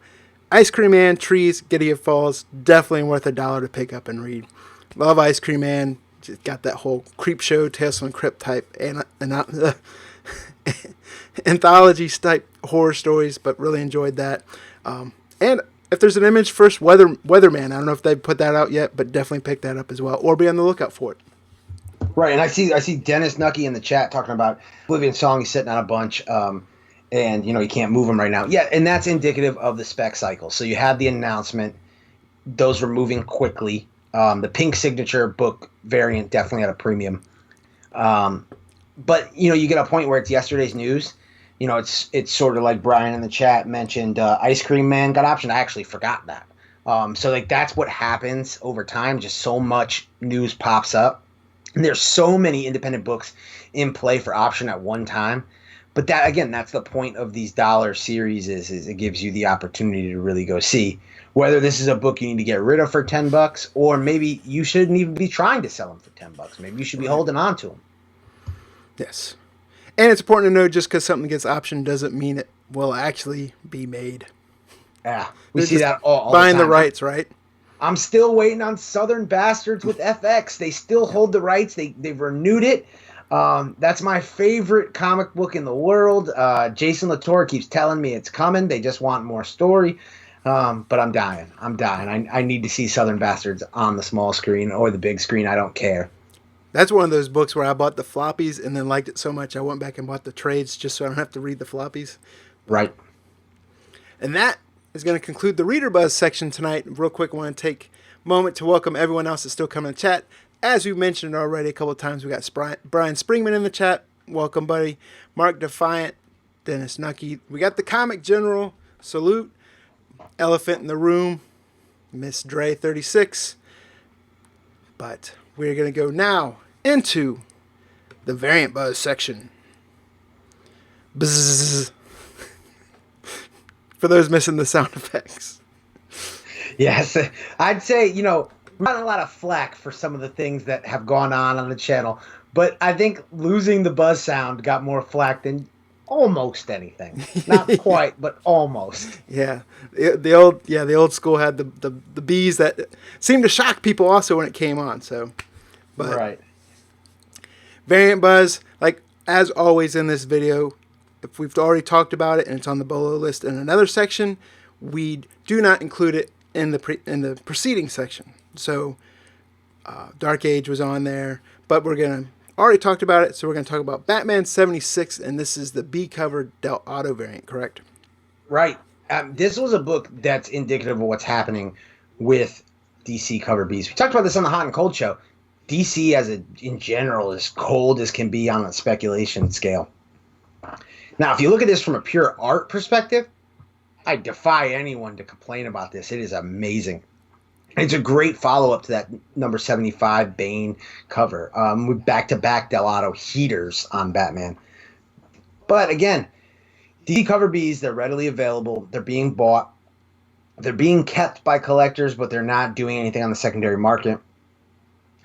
Ice Cream Man, Trees, Gideon Falls, definitely worth $1 to pick up and read. Love Ice Cream Man. Just got that whole creep show, Tales from the Crypt type and anthology type horror stories, but really enjoyed that. And if there's an Image First Weatherman, I don't know if they've put that out yet, but definitely pick that up as well, or be on the lookout for it. Right, and I see Dennis Nucky in the chat talking about Oblivion Song. He's sitting on a bunch, and you can't move them right now. Yeah, and that's indicative of the spec cycle. So you have the announcement; those were moving quickly. The pink signature book variant definitely at a premium. But you get a point where it's yesterday's news. It's sort of like Brian in the chat mentioned Ice Cream Man got optioned. I actually forgot that. So that's what happens over time. Just so much news pops up. And there's so many independent books in play for option at one time. But that again, that's the point of these dollar series is it gives you the opportunity to really go see whether this is a book you need to get rid of for $10, or maybe you shouldn't even be trying to sell them for $10. Maybe you should be Right. holding on to them. Yes. And it's important to know just because something gets optioned doesn't mean it will actually be made. Yeah, we They're see just that all buying the the time. rights, right? I'm still waiting on Southern Bastards with FX. They still hold the rights. They've renewed it. That's my favorite comic book in the world. Jason Latour keeps telling me it's coming. They just want more story. But I'm dying. I need to see Southern Bastards on the small screen or the big screen. I don't care. That's one of those books where I bought the floppies and then liked it so much I went back and bought the trades just so I don't have to read the floppies. Right. And that is going to conclude the Reader Buzz section tonight. Real quick, I want to take a moment to welcome everyone else that's still coming to chat. As we mentioned already a couple of times, we got Brian Springman in the chat. Welcome, buddy. Mark Defiant, Dennis Nucky. We got the Comic General. Salute. Elephant in the Room. Miss Dre 36. But we're going to go now into the Variant Buzz section. Bzzz. For those missing the sound effects. Yes, I'd say, we're getting a lot of flack for some of the things that have gone on the channel, but I think losing the buzz sound got more flack than almost anything. Not quite, but almost. Yeah, the old school had the bees that seemed to shock people also when it came on. So, but Right. Variant Buzz, like as always in this video, if we've already talked about it and it's on the Bolo list in another section, we do not include it in the preceding section. So, Dark Age was on there, but we're gonna already talked about it. So we're gonna talk about Batman 76, and this is the B cover Del Auto variant, correct? Right. This was a book that's indicative of what's happening with DC cover Bs. We talked about this on the Hot and Cold show. DC in general is cold as can be on a speculation scale. Now, if you look at this from a pure art perspective, I defy anyone to complain about this. It is amazing. It's a great follow-up to that number 75 Bane cover with back-to-back Del Auto heaters on Batman. But again, DC cover Bs, they're readily available. They're being bought. They're being kept by collectors, but they're not doing anything on the secondary market.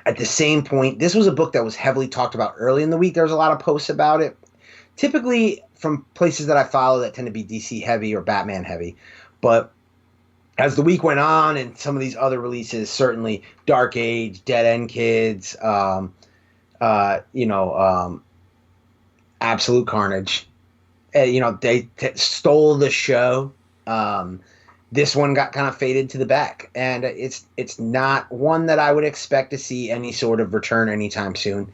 At the same point, this was a book that was heavily talked about early in the week. There was a lot of posts about it. Typically from places that I follow that tend to be DC heavy or Batman heavy. But as the week went on and some of these other releases, certainly Dark Age, Dead End Kids, Absolute Carnage, they stole the show. This one got kind of faded to the back, and it's not one that I would expect to see any sort of return anytime soon.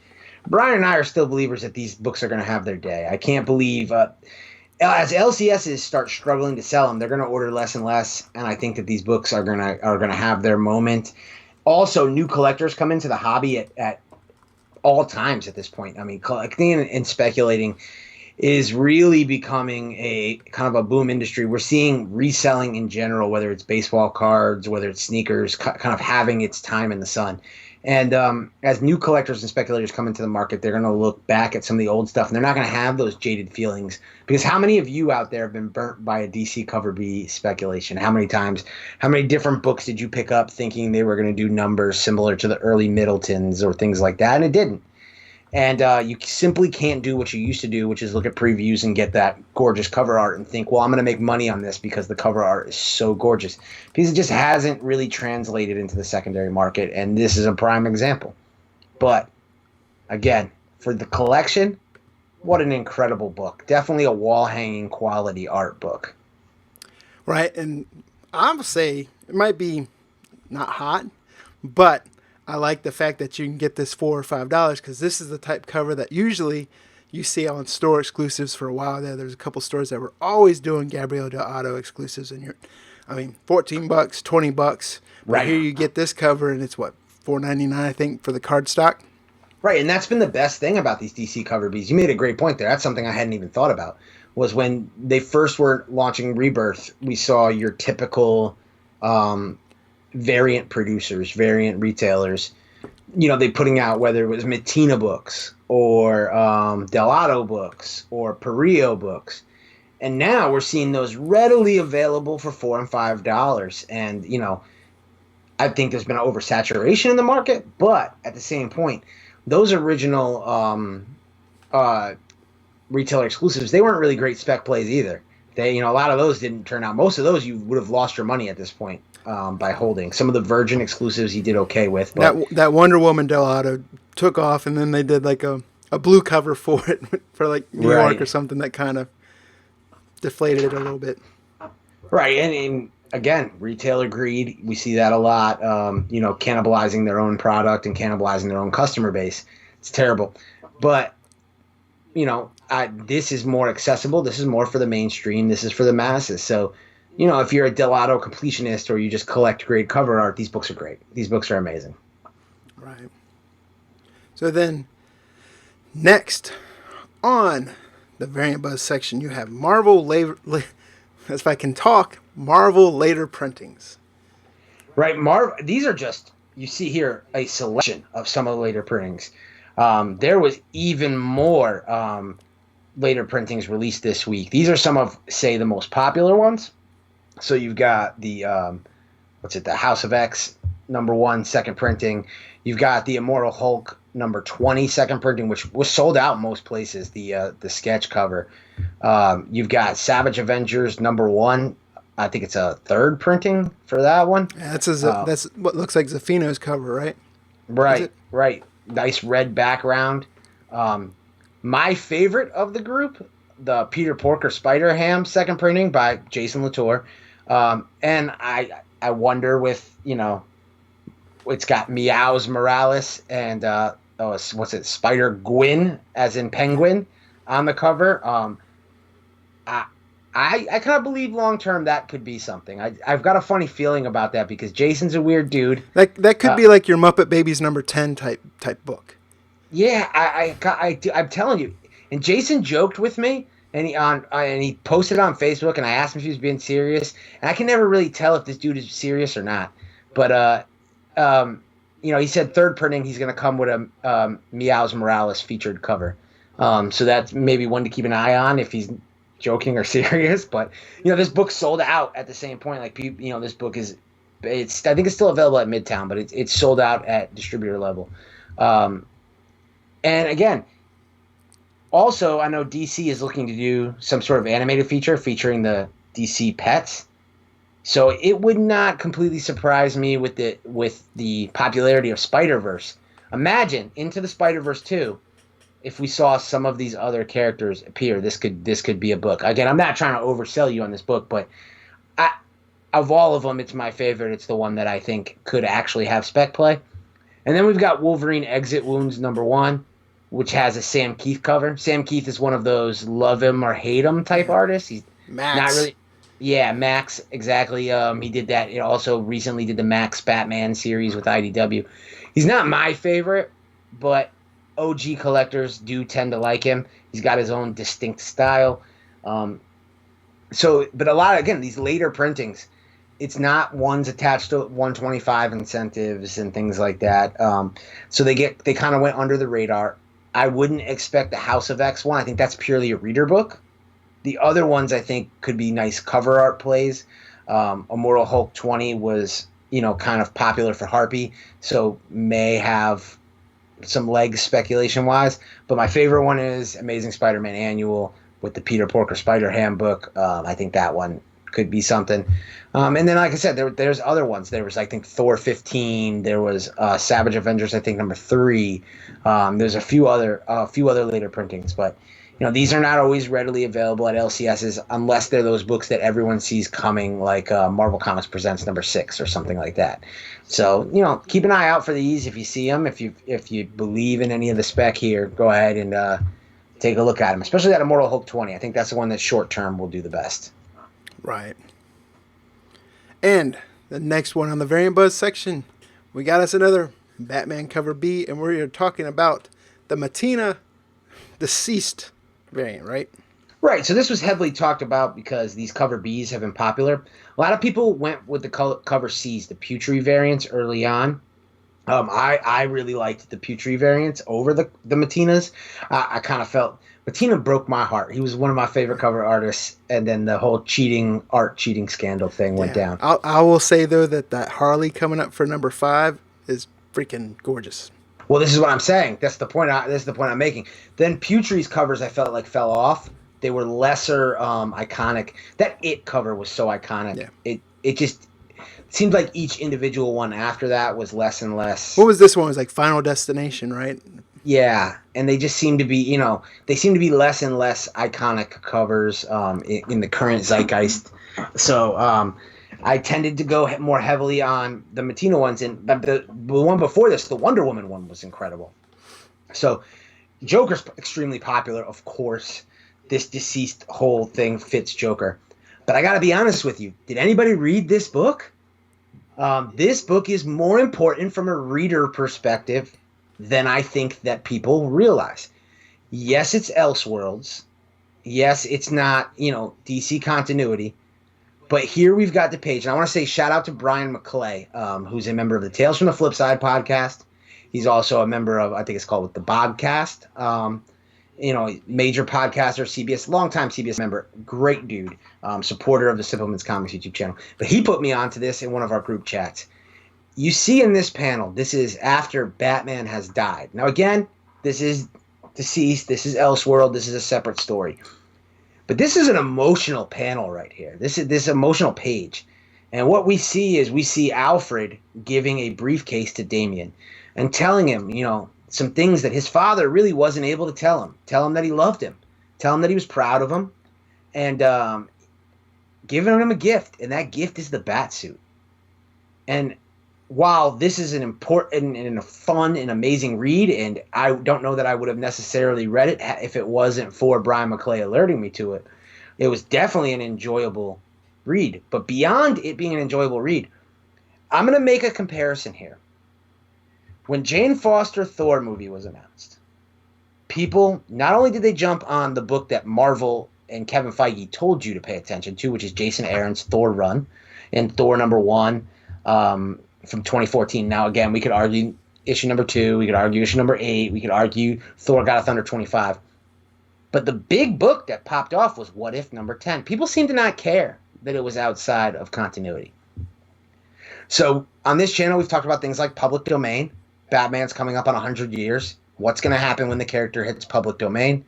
Brian and I are still believers that these books are going to have their day. I can't believe as LCSs start struggling to sell them, they're going to order less and less, and I think that these books are going to have their moment. Also, new collectors come into the hobby at all times at this point. I mean, collecting and speculating is really becoming a kind of a boom industry. We're seeing reselling in general, whether it's baseball cards, whether it's sneakers, kind of having its time in the sun. And as new collectors and speculators come into the market, they're going to look back at some of the old stuff, and they're not going to have those jaded feelings. Because how many of you out there have been burnt by a DC cover B speculation? How many times? How many different books did you pick up thinking they were going to do numbers similar to the early Middletons or things like that, and it didn't? And you simply can't do what you used to do, which is look at previews and get that gorgeous cover art and think, well, I'm going to make money on this because the cover art is so gorgeous. Because it just hasn't really translated into the secondary market, and this is a prime example. But, again, for the collection, what an incredible book. Definitely a wall-hanging quality art book. Right, and I would say it might be not hot, but I like the fact that you can get this $4 or $5 because this is the type cover that usually you see on store exclusives for a while there. There's a couple stores that were always doing Gabriel Del Auto exclusives, and $14, $20. Right here, you get this cover, and it's what, $4.99 I think for the cardstock. Right, and that's been the best thing about these DC cover Bs. You made a great point there. That's something I hadn't even thought about. Was when they first were launching Rebirth, we saw your typical variant producers, variant retailers, they putting out whether it was Matina books or Delato books or Perillo books. And now we're seeing those readily available for $4 and $5. And, I think there's been an oversaturation in the market, but at the same point, those original retailer exclusives, they weren't really great spec plays either. They, a lot of those didn't turn out. Most of those you would have lost your money at this point by holding. Some of the Virgin exclusives you did okay with. But that Wonder Woman Delato took off, and then they did like a blue cover for it for like New York or something that kind of deflated it a little bit. Right, and again, retailer greed. We see that a lot. Cannibalizing their own product and cannibalizing their own customer base. It's terrible. But, this is more accessible. This is more for the mainstream. This is for the masses. So, if you're a Delato completionist or you just collect great cover art, these books are great. These books are amazing. Right. So then, next on the Variant Buzz section, you have Marvel if I can talk, Marvel later printings. Right, these are just, you see here, a selection of some of the later printings. There was even more later printings released this week. These are some of, say, the most popular ones. So you've got the, the House of X #1 second printing. You've got the Immortal Hulk #20 second printing, which was sold out in most places, the sketch cover. You've got Savage Avengers #1. I think it's a third printing for that one. Yeah, that's what looks like Zafino's cover, right? Right. Nice red background. My favorite of the group, the Peter Porker Spider-Ham second printing by Jason Latour. And I wonder with, it's got Meows Morales and Spider-Gwen, as in Penguin, on the cover. I kind of believe long term that could be something. I've got a funny feeling about that because Jason's a weird dude. That could be like your Muppet Babies #10 type book. Yeah, I'm telling you. And Jason joked with me, and he posted on Facebook, and I asked him if he was being serious, and I can never really tell if this dude is serious or not. But he said third printing he's going to come with a Meows Morales featured cover. So that's maybe one to keep an eye on if he's joking or serious. But this book sold out at the same point. Like this book I think it's still available at Midtown, but it's sold out at distributor level. And again, also I know DC is looking to do some sort of animated feature featuring the DC pets. So it would not completely surprise me with the popularity of Spider-Verse. Imagine Into the Spider-Verse 2. If we saw some of these other characters appear, this could be a book. Again, I'm not trying to oversell you on this book, but of all of them, it's my favorite. It's the one that I think could actually have spec play. And then we've got Wolverine Exit Wounds #1, which has a Sam Keith cover. Sam Keith is one of those love him or hate him type artists. He's Max. Not really. Yeah, Max, exactly. He did that. He also recently did the Max Batman series with IDW. He's not my favorite, but OG collectors do tend to like him. He's got his own distinct style. But a lot of, again, these later printings, it's not ones attached to 125 incentives and things like that. So they kind of went under the radar. I wouldn't expect the House of X one. I think that's purely a reader book. The other ones I think could be nice cover art plays. Immortal Hulk 20 was, kind of popular for Harpy, so may have some legs speculation-wise. But my favorite one is Amazing Spider-Man Annual with the Peter Porker Spider-Ham book. I think that one could be something. And then, like I said, there's other ones. There was, I think, Thor 15. There was Savage Avengers, I think, #3. There's a few other later printings, but these are not always readily available at LCSs unless they're those books that everyone sees coming, like Marvel Comics Presents #6 or something like that. So, keep an eye out for these if you see them. If you believe in any of the spec here, go ahead and take a look at them, especially that Immortal Hulk 20. I think that's the one that short term will do the best. Right. And the next one on the Variant Buzz section, we got us another Batman cover B, and we're talking about the Matina Deceased variant, right? Right. So this was heavily talked about because these cover Bs have been popular. A lot of people went with the cover Cs, the Putri variants early on. I really liked the Putri variants over the Matinas. I kind of felt Matina broke my heart. He was one of my favorite cover artists, and then the whole cheating scandal thing went Yeah, down. I will say though that Harley coming up for number 5 is freaking gorgeous. Well, this is what I'm saying. That's the point. This is the point I'm making. Then Putri's covers I felt like fell off. They were lesser iconic. That It cover was so iconic. Yeah. It just seemed like each individual one after that was less and What less. was this one? It was like Final Destination, right? Yeah, and they just seem to be, they seem to be less and less iconic covers in the current zeitgeist. So I tended to go more heavily on the Matina ones, and the one before this, the Wonder Woman one, was incredible. So Joker's extremely popular, of course. This deceased whole thing fits Joker. But I got to be honest with you. Did anybody read this book? This book is more important from a reader perspective than I think that people realize. Yes, it's Elseworlds. Yes, it's not, DC continuity. But here we've got the page. And I want to say shout out to Brian McClay, who's a member of the Tales from the Flip Side podcast. He's also a member of, I think it's called the Bobcast. Major podcaster, CBS, longtime CBS member, great dude, supporter of the Simpleman's Comics YouTube channel. But he put me onto this in one of our group chats. You see in this panel, this is after Batman has died. Now, again, this is deceased. This is Elseworld. This is a separate story. But this is an emotional panel right here. This is this emotional page. And what we see is we see Alfred giving a briefcase to Damian and telling him, some things that his father really wasn't able to tell him. Tell him that he loved him. Tell him that he was proud of him. And giving him a gift. And that gift is the Batsuit. And while this is an important and a fun and amazing read, and I don't know that I would have necessarily read it if it wasn't for Brian McClay alerting me to it, it was definitely an enjoyable read. But beyond it being an enjoyable read, I'm going to make a comparison here. When Jane Foster Thor movie was announced, people, not only did they jump on the book that Marvel and Kevin Feige told you to pay attention to, which is Jason Aaron's Thor run, and Thor #1, from 2014. Now, again, we could argue issue #2, we could argue issue #8, we could argue Thor God of Thunder 25. But the big book that popped off was What If #10. People seem to not care that it was outside of continuity. So on this channel, we've talked about things like public domain. Batman's coming up on 100 years. What's going to happen when the character hits public domain?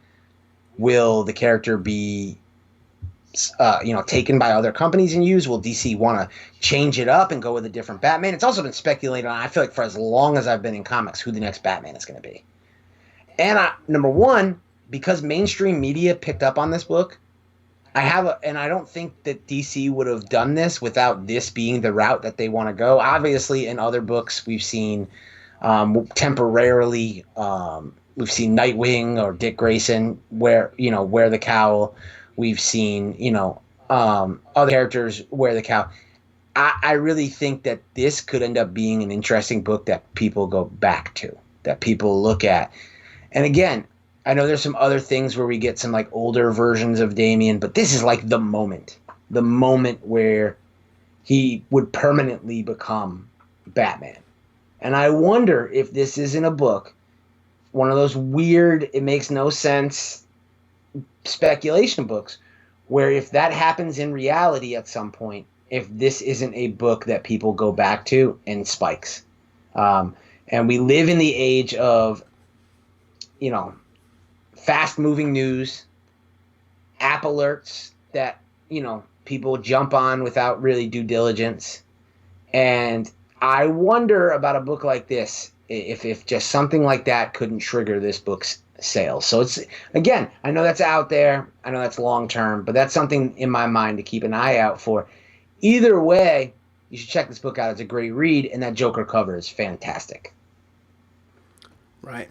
Will the character be taken by other companies and used? Will DC want to change it up and go with a different Batman? It's also been speculated on, I feel like, for as long as I've been in comics, who the next Batman is going to be. And number one, because mainstream media picked up on this book, and I don't think that DC would have done this without this being the route that they want to go. Obviously, in other books, we've seen temporarily, we've seen Nightwing or Dick Grayson wear the cowl. We've seen, other characters wear the cowl. I really think that this could end up being an interesting book that people go back to, that people look at. And again, I know there's some other things where we get some like older versions of Damian, but this is like the moment where he would permanently become Batman. And I wonder if this isn't a book, one of those weird, it makes no sense speculation books, where if that happens in reality at some point, if this isn't a book that people go back to and spikes. And we live in the age of, fast-moving news, app alerts that, people jump on without really due diligence. And I wonder about a book like this, if just something like that couldn't trigger this book's sales. So it's, again, I know that's out there. I know that's long-term, but that's something in my mind to keep an eye out for. Either way, you should check this book out. It's a great read, and that Joker cover is fantastic. Right.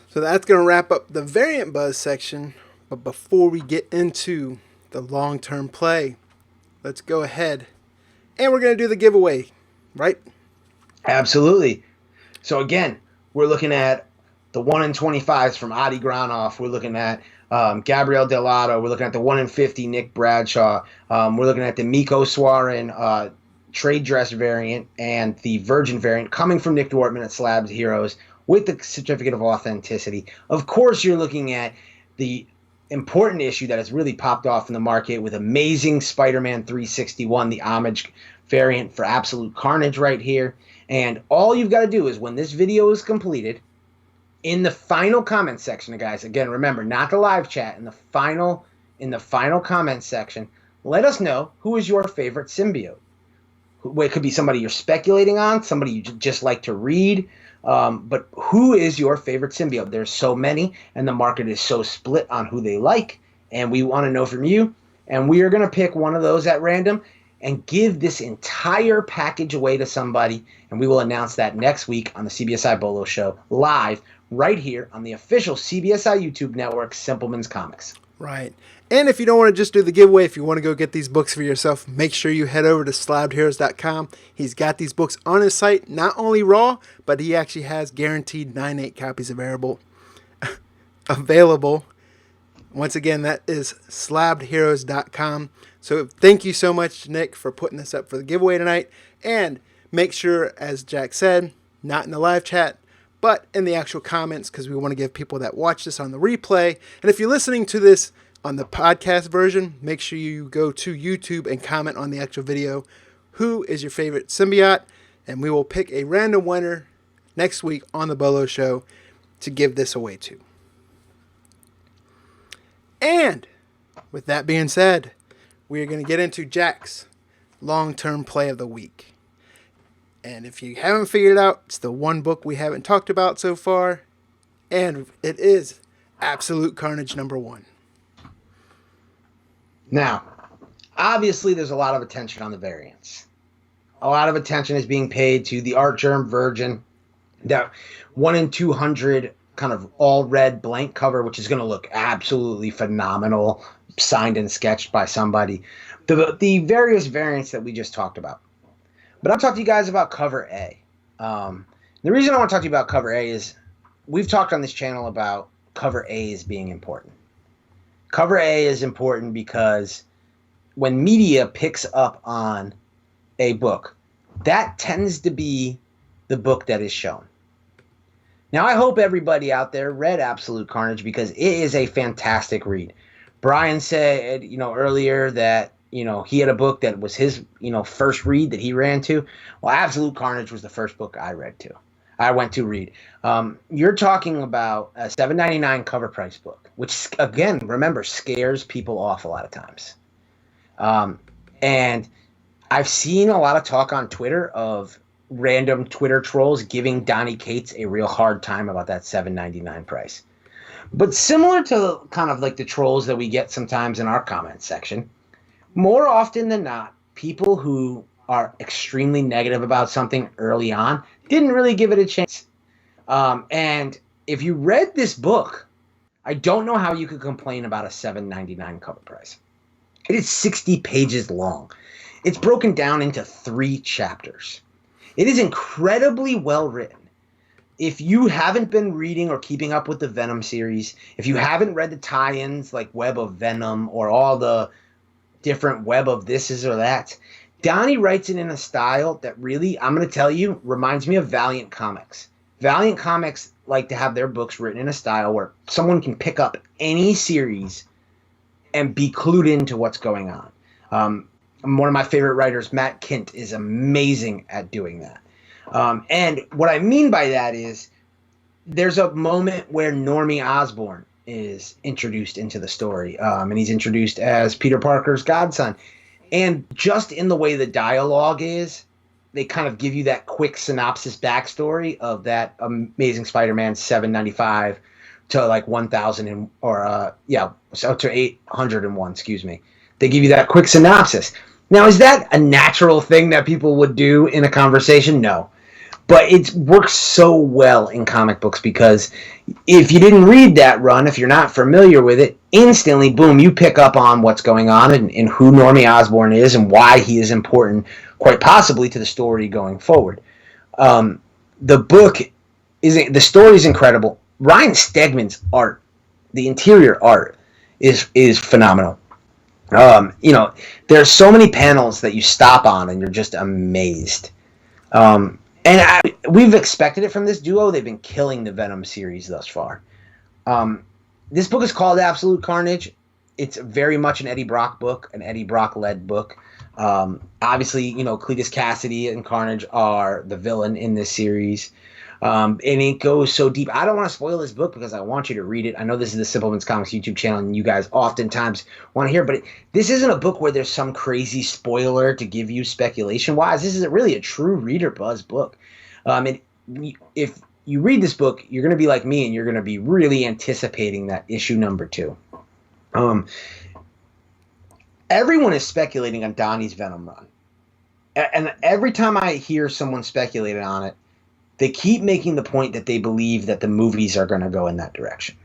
So that's going to wrap up the variant buzz section. But before we get into the long-term play, let's go ahead and we're going to do the giveaway, right? Absolutely. So again, we're looking at the 1 in 25s from Adi Granoff. We're looking at Gabriel Delato. We're looking at the 1 in 50 Nick Bradshaw. We're looking at the Miko Swarin trade dress variant and the Virgin variant coming from Nick Dwortman at Slabs Heroes with the certificate of authenticity. Of course, you're looking at the important issue that has really popped off in the market with Amazing Spider-Man 361, the homage variant for Absolute Carnage right here. And all you've got to do is, when this video is completed, in the final comment section, guys, again, remember, not the live chat, in the final comment section, let us know who is your favorite symbiote. It could be somebody you're speculating on, somebody you just like to read, but who is your favorite symbiote? There's so many, and the market is so split on who they like, and we want to know from you, and we are going to pick one of those at random and give this entire package away to somebody, and we will announce that next week on the CBSI Bolo Show, live, right here on the official CBSI YouTube network, Simpleman's Comics. Right. And if you don't want to just do the giveaway, if you want to go get these books for yourself, make sure you head over to slabbedheroes.com. He's got these books on his site, not only raw, but he actually has guaranteed 9-8 copies available. Once again, that is slabbedheroes.com. So thank you so much, Nick, for putting this up for the giveaway tonight. And make sure, as Jack said, not in the live chat, but in the actual comments, because we want to give people that watch this on the replay. And if you're listening to this on the podcast version, make sure you go to YouTube and comment on the actual video. Who is your favorite symbiote? And we will pick a random winner next week on the Bolo Show to give this away to. And with that being said, we are going to get into Jack's long-term play of the week. And if you haven't figured it out, it's the one book we haven't talked about so far. And it is Absolute Carnage #1. Now, obviously there's a lot of attention on the variants. A lot of attention is being paid to the Art Germ Virgin, that 1 in 200 kind of all red blank cover, which is going to look absolutely phenomenal, signed and sketched by somebody. The various variants that we just talked about. But I'll talk to you guys about cover A. The reason I want to talk to you about cover A is we've talked on this channel about cover A as being important. Cover A is important because when media picks up on a book, that tends to be the book that is shown. Now, I hope everybody out there read Absolute Carnage because it is a fantastic read. Brian said, earlier that, he had a book that was his, first read that he ran to. Well, Absolute Carnage was the first book I went to read. You're talking about a $7.99 cover price book, which, again, remember, scares people off a lot of times. And I've seen a lot of talk on Twitter of random Twitter trolls giving Donnie Cates a real hard time about that $7.99 price. But similar to kind of like the trolls that we get sometimes in our comment section, more often than not, people who are extremely negative about something early on didn't really give it a chance. And if you read this book, I don't know how you could complain about a $7.99 cover price. It is 60 pages long. It's broken down into 3 chapters. It is incredibly well written. If you haven't been reading or keeping up with the Venom series, if you haven't read the tie-ins like Web of Venom or all the different Web of this is or that, Donnie writes it in a style that really, I'm going to tell you, reminds me of Valiant Comics. Valiant Comics like to have their books written in a style where someone can pick up any series and be clued into what's going on. One of my favorite writers, Matt Kint, is amazing at doing that. And what I mean by that is there's a moment where Normie Osborn is introduced into the story, and he's introduced as Peter Parker's godson. And just in the way the dialogue is, they kind of give you that quick synopsis backstory of that Amazing Spider-Man 795 to like 1000 to 801, excuse me. They give you that quick synopsis. Now, is that a natural thing that people would do in a conversation? No. But it works so well in comic books because if you didn't read that run, if you're not familiar with it, instantly, boom, you pick up on what's going on and who Normie Osborn is and why he is important, quite possibly, to the story going forward. The story is incredible. Ryan Stegman's art, the interior art, is phenomenal. You know, there's so many panels that you stop on and you're just amazed. We've expected it from this duo. They've been killing the Venom series thus far. Um, this book is called Absolute Carnage. It's very much an Eddie Brock book, an Eddie Brock led book. Obviously, you know, Cletus Cassidy and Carnage are the villain in this series. And it goes so deep. I don't want to spoil this book because I want you to read it. I know this is the Simpleman's Comics YouTube channel, and you guys oftentimes want to hear, but this isn't a book where there's some crazy spoiler to give you speculation wise. This is really a true reader buzz book. And if you read this book, you're going to be like me, and you're going to be really anticipating that issue number 2. Everyone is speculating on Donnie's Venom run. And every time I hear someone speculating on it, they keep making the point that they believe that the movies are going to go in that direction.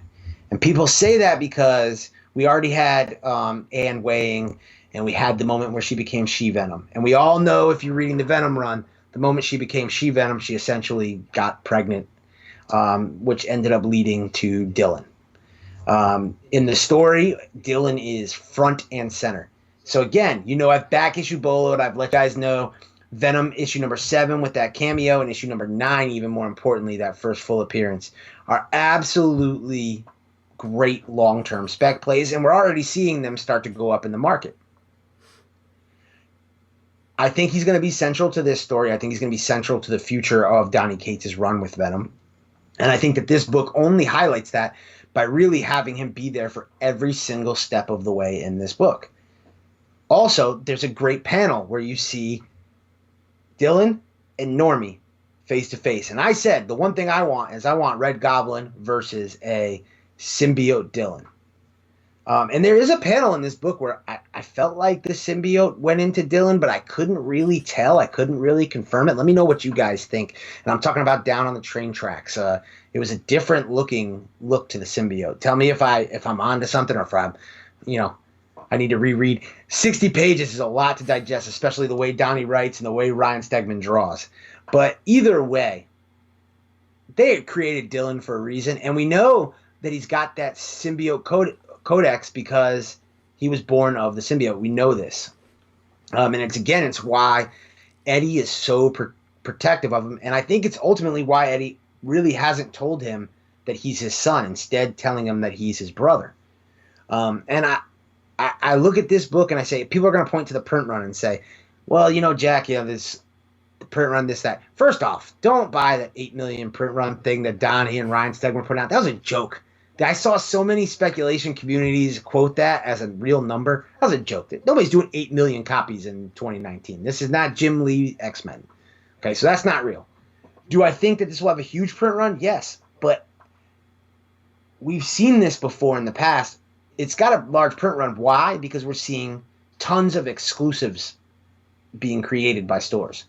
And people say that because we already had Anne Weying, and we had the moment where she became She-Venom. And we all know, if you're reading the Venom run, the moment she became She-Venom, she essentially got pregnant, which ended up leading to Dylan. In the story, Dylan is front and center. So again, you know, I've back issue Boloed. I've let guys know Venom issue number 7 with that cameo, and issue number 9, even more importantly, that first full appearance, are absolutely great long-term spec plays, and we're already seeing them start to go up in the market. I think he's going to be central to this story. I think he's going to be central to the future of Donny Cates' run with Venom. And I think that this book only highlights that by really having him be there for every single step of the way in this book. Also, there's a great panel where you see Dylan and Normie face to face. And I said, the one thing I want is I want Red Goblin versus a symbiote Dylan. And there is a panel in this book where I felt like the symbiote went into Dylan, but I couldn't really tell. I couldn't really confirm it. Let me know what you guys think. And I'm talking about Down on the Train Tracks. It was a different look to the symbiote. Tell me if I'm onto something, or if I'm, you know, I need to reread. 60 pages is a lot to digest, especially the way Donnie writes and the way Ryan Stegman draws. But either way, they had created Dylan for a reason, and we know that he's got that symbiote codex because he was born of the symbiote. We know this. And it's why Eddie is so protective of him. And I think it's ultimately why Eddie really hasn't told him that he's his son, instead telling him that he's his brother. And I look at this book and I say, people are going to point to the print run and say, well, you know, Jack, you know, this print run, this, that. First off, don't buy the 8 million print run thing that Donnie and Ryan Stegman put out. That was a joke. I saw so many speculation communities quote that as a real number. That was a joke. Nobody's doing 8 million copies in 2019. This is not Jim Lee X-Men. Okay, so that's not real. Do I think that this will have a huge print run? Yes, but we've seen this before in the past. It's got a large print run. Why? Because we're seeing tons of exclusives being created by stores.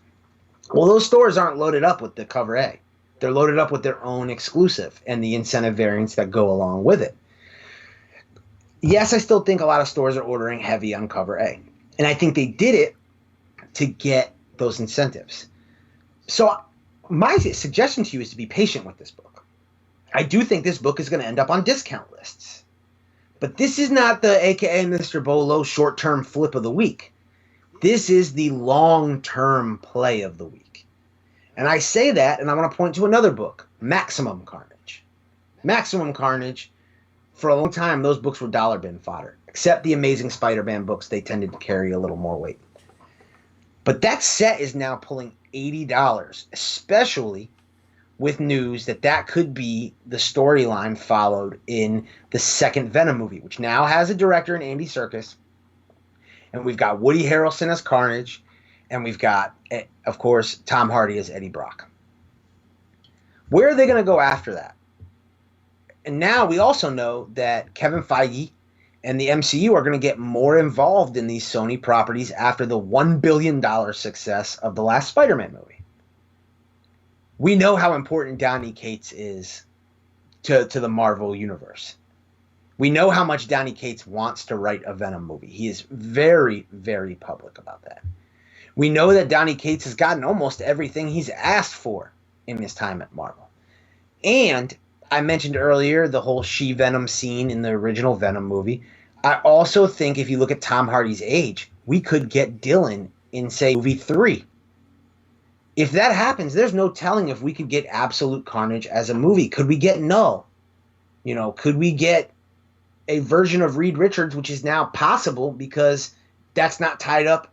Well, those stores aren't loaded up with the cover A. They're loaded up with their own exclusive and the incentive variants that go along with it. Yes, I still think a lot of stores are ordering heavy on cover A. And I think they did it to get those incentives. So my suggestion to you is to be patient with this book. I do think this book is going to end up on discount lists. But this is not the AKA Mr. Bolo short-term flip of the week. This is the long-term play of the week. And I say that, and I want to point to another book, Maximum Carnage. Maximum Carnage, for a long time, those books were dollar bin fodder. Except the Amazing Spider-Man books, they tended to carry a little more weight. But that set is now pulling $80, especially with news that could be the storyline followed in the second Venom movie, which now has a director in Andy Serkis. And we've got Woody Harrelson as Carnage. And we've got, of course, Tom Hardy as Eddie Brock. Where are they going to go after that? And now we also know that Kevin Feige and the MCU are going to get more involved in these Sony properties after the $1 billion success of the last Spider-Man movie. We know how important Donny Cates is to the Marvel Universe. We know how much Donny Cates wants to write a Venom movie. He is very, very public about that. We know that Donny Cates has gotten almost everything he's asked for in his time at Marvel. And I mentioned earlier the whole She-Venom scene in the original Venom movie. I also think if you look at Tom Hardy's age, we could get Dylan in, say, movie 3. If that happens, there's no telling if we could get Absolute Carnage as a movie. Could we get Null? Could we get a version of Reed Richards, which is now possible because that's not tied up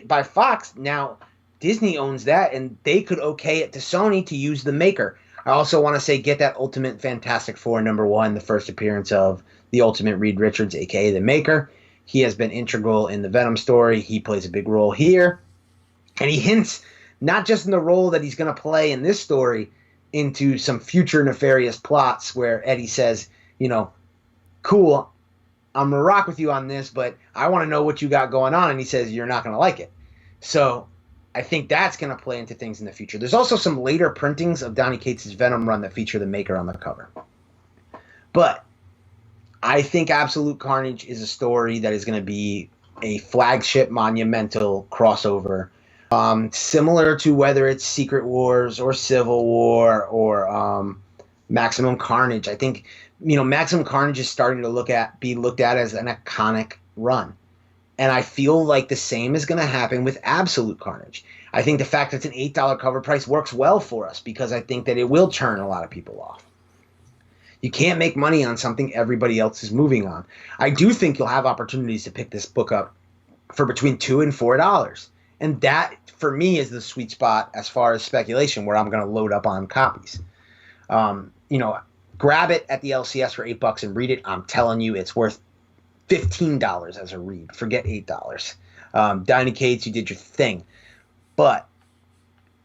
by Fox. Now Disney owns that, and they could okay it to Sony to use the Maker. I also want to say get that Ultimate Fantastic Four #1, the first appearance of the Ultimate Reed Richards, aka the Maker. He has been integral in the Venom story. He plays a big role here, and he hints not just in the role that he's going to play in this story into some future nefarious plots where Eddie says, cool, I'm going to rock with you on this, but I want to know what you got going on. And he says, you're not going to like it. So I think that's going to play into things in the future. There's also some later printings of Donny Cates' Venom run that feature the Maker on the cover. But I think Absolute Carnage is a story that is going to be a flagship monumental crossover, similar to whether it's Secret Wars or Civil War or Maximum Carnage. I think Maximum Carnage is starting to be looked at as an iconic run. And I feel like the same is going to happen with Absolute Carnage. I think the fact that it's an $8 cover price works well for us because I think that it will turn a lot of people off. You can't make money on something everybody else is moving on. I do think you'll have opportunities to pick this book up for between $2 and $4. And that, for me, is the sweet spot as far as speculation where I'm going to load up on copies. Grab it at the LCS for $8 and read it. I'm telling you, it's worth $15 as a read. Forget $8. Donny Cates, you did your thing. But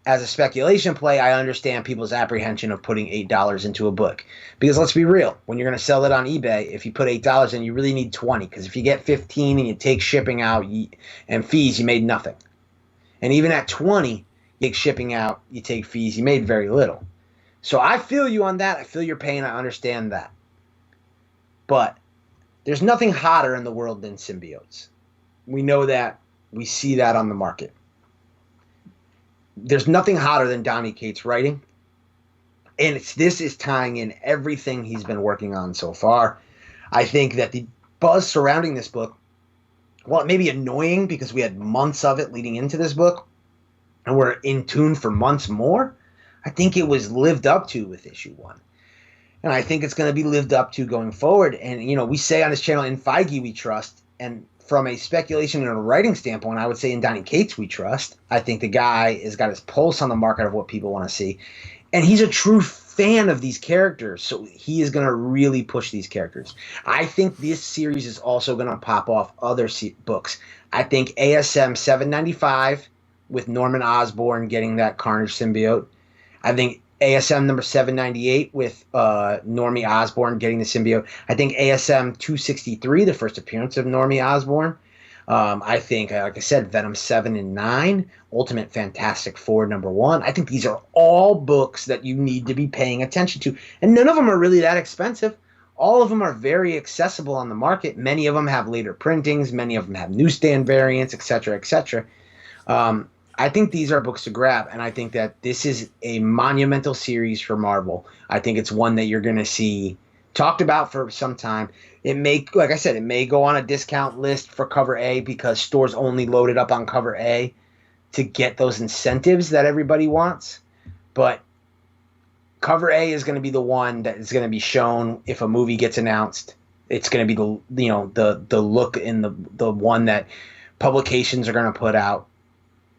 as a speculation play, I understand people's apprehension of putting $8 into a book. Because let's be real, when you're going to sell it on eBay, if you put $8 in, you really need 20. Because if you get 15 and you take shipping out and fees, you made nothing. And even at 20, you take shipping out, you take fees, you made very little. So I feel you on that. I feel your pain. I understand that. But there's nothing hotter in the world than symbiotes. We know that. We see that on the market. There's nothing hotter than Donny Cates writing. And this is tying in everything he's been working on so far. I think that the buzz surrounding this book, well, it may be annoying because we had months of it leading into this book, and we're in tune for months more. I think it was lived up to with issue 1. And I think it's going to be lived up to going forward. And, we say on this channel, in Feige we trust. And from a speculation and a writing standpoint, I would say in Donny Cates we trust. I think the guy has got his pulse on the market of what people want to see. And he's a true fan of these characters. So he is going to really push these characters. I think this series is also going to pop off other books. I think ASM 795 with Norman Osborn getting that Carnage symbiote. I think ASM number 798 with Normie Osborn getting the symbiote. I think ASM 263, the first appearance of Normie Osborn. I think, like I said, Venom 7 and 9, Ultimate Fantastic Four #1. I think these are all books that you need to be paying attention to. And none of them are really that expensive. All of them are very accessible on the market. Many of them have later printings. Many of them have newsstand variants, etc., etc. I think these are books to grab, and I think that this is a monumental series for Marvel. I think it's one that you're going to see talked about for some time. It may, like I said, it may go on a discount list for cover A because stores only load it up on cover A to get those incentives that everybody wants. But cover A is going to be the one that is going to be shown if a movie gets announced. It's going to be the look in the one that publications are going to put out.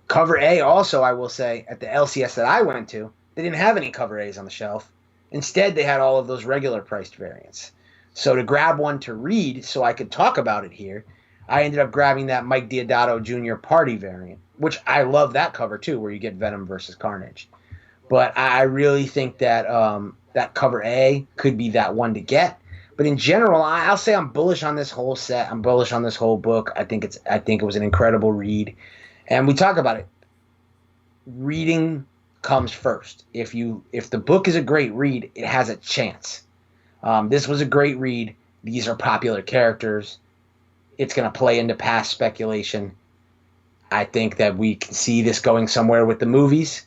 Cover A also, I will say, at the LCS that I went to, they didn't have any cover A's on the shelf. Instead, they had all of those regular priced variants. So to grab one to read so I could talk about it here, I ended up grabbing that Mike Deodato Jr. Party variant, which I love that cover too, where you get Venom versus Carnage. But I really think that that cover A could be that one to get. But in general, I'll say I'm bullish on this whole set. I'm bullish on this whole book. I think it was an incredible read. And we talk about it. Reading comes first. If the book is a great read, it has a chance. This was a great read. These are popular characters. It's going to play into past speculation. I think that we can see this going somewhere with the movies.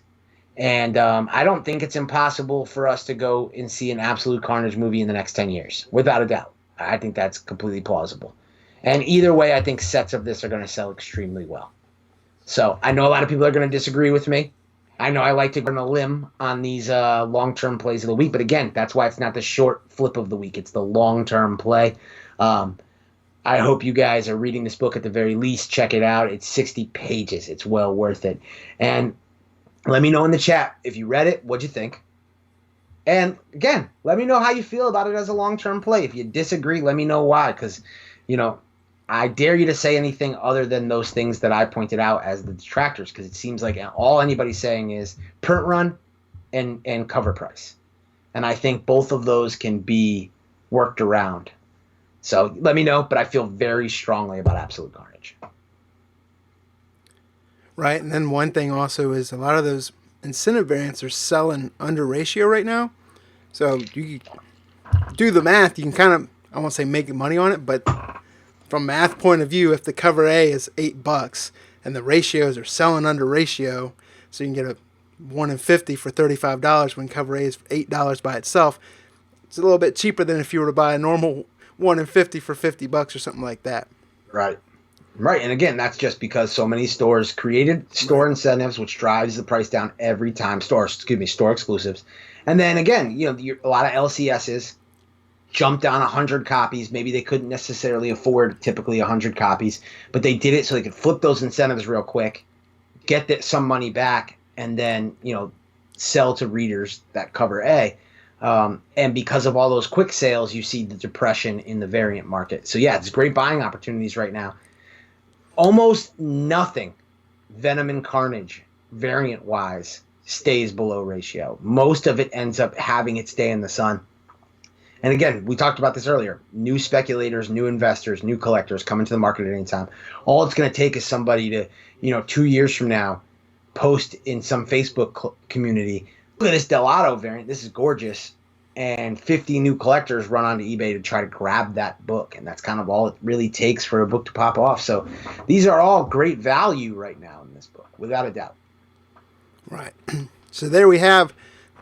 And I don't think it's impossible for us to go and see an Absolute Carnage movie in the next 10 years, without a doubt. I think that's completely plausible. And either way, I think sets of this are going to sell extremely well. So I know a lot of people are going to disagree with me. I know I like to go on a limb on these long-term plays of the week, but again, that's why it's not the short flip of the week. It's the long-term play. Um, I hope you guys are reading this book at the very least. Check it out. It's 60 pages. It's well worth it. And let me know in the chat if you read it, what'd you think? And again, let me know how you feel about it as a long-term play. If you disagree, let me know why. Because, I dare you to say anything other than those things that I pointed out as the detractors. Because it seems like all anybody's saying is print run and cover price. And I think both of those can be worked around. So let me know, but I feel very strongly about Absolute Carnage. Right, and then one thing also is a lot of those incentive variants are selling under ratio right now. So you do the math, you can kind of, I won't say make money on it, but from math point of view, if the cover A is $8 and the ratios are selling under ratio, so you can get a 1 in 50 for $35 when cover A is $8 by itself, it's a little bit cheaper than if you were to buy a normal 1 in 50 for $50 or something like that. Right. Right, and again, that's just because so many stores created store incentives, which drives the price down every time. Store exclusives. And then again, a lot of LCSs jumped down 100 copies. Maybe they couldn't necessarily afford typically 100 copies, but they did it so they could flip those incentives real quick, get some money back, and then, sell to readers that cover A. And because of all those quick sales, you see the depression in the variant market. So yeah, it's great buying opportunities right now. Almost nothing Venom and Carnage variant-wise stays below ratio. Most of it ends up having it stay in the sun. And again, we talked about this earlier. New speculators, new investors, new collectors come into the market at any time. All it's going to take is somebody to, 2 years from now, post in some Facebook community, look at this Delato variant. This is gorgeous. And 50 new collectors run onto eBay to try to grab that book. And that's kind of all it really takes for a book to pop off. So these are all great value right now in this book, without a doubt. Right. So there we have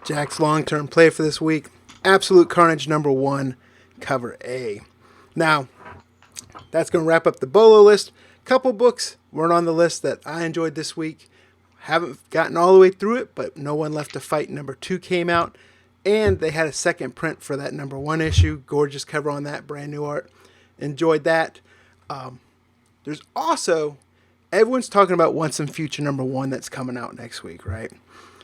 Jack's long-term play for this week. Absolute Carnage #1, cover A. Now, that's going to wrap up the Bolo list. Couple books weren't on the list that I enjoyed this week. Haven't gotten all the way through it, but No One Left to Fight #2 came out. And they had a second print for that #1 issue. Gorgeous cover on that, brand new art. Enjoyed that. There's also, everyone's talking about Once and Future #1 that's coming out next week, right?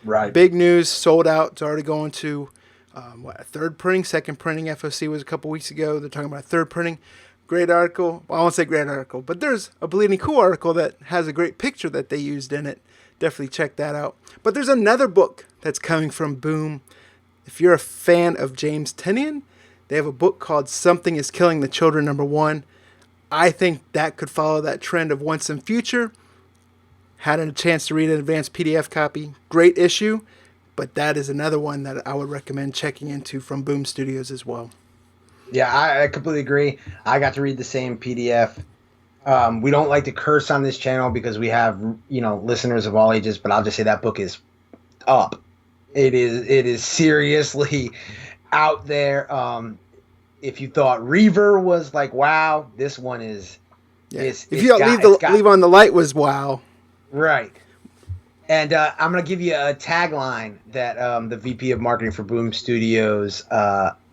Right. Big news, sold out. It's already going to, a third printing, second printing. FOC was a couple weeks ago. They're talking about a third printing. Great article. Well, I won't say great article, but there's a Bleeding Cool article that has a great picture that they used in it. Definitely check that out. But there's another book that's coming from Boom. If you're a fan of James Tynion, they have a book called Something is Killing the Children #1. I think that could follow that trend of Once and Future. Had a chance to read an advanced PDF copy. Great issue, but that is another one that I would recommend checking into from Boom Studios as well. Yeah, I completely agree. I got to read the same PDF. We don't like to curse on this channel because we have, listeners of all ages, but I'll just say that book is up. It is seriously out there. If you thought Reaver was like, wow, this one is. Yeah. If you leave on the light was wow. Right. And I'm going to give you a tagline that the VP of Marketing for Boom Studios,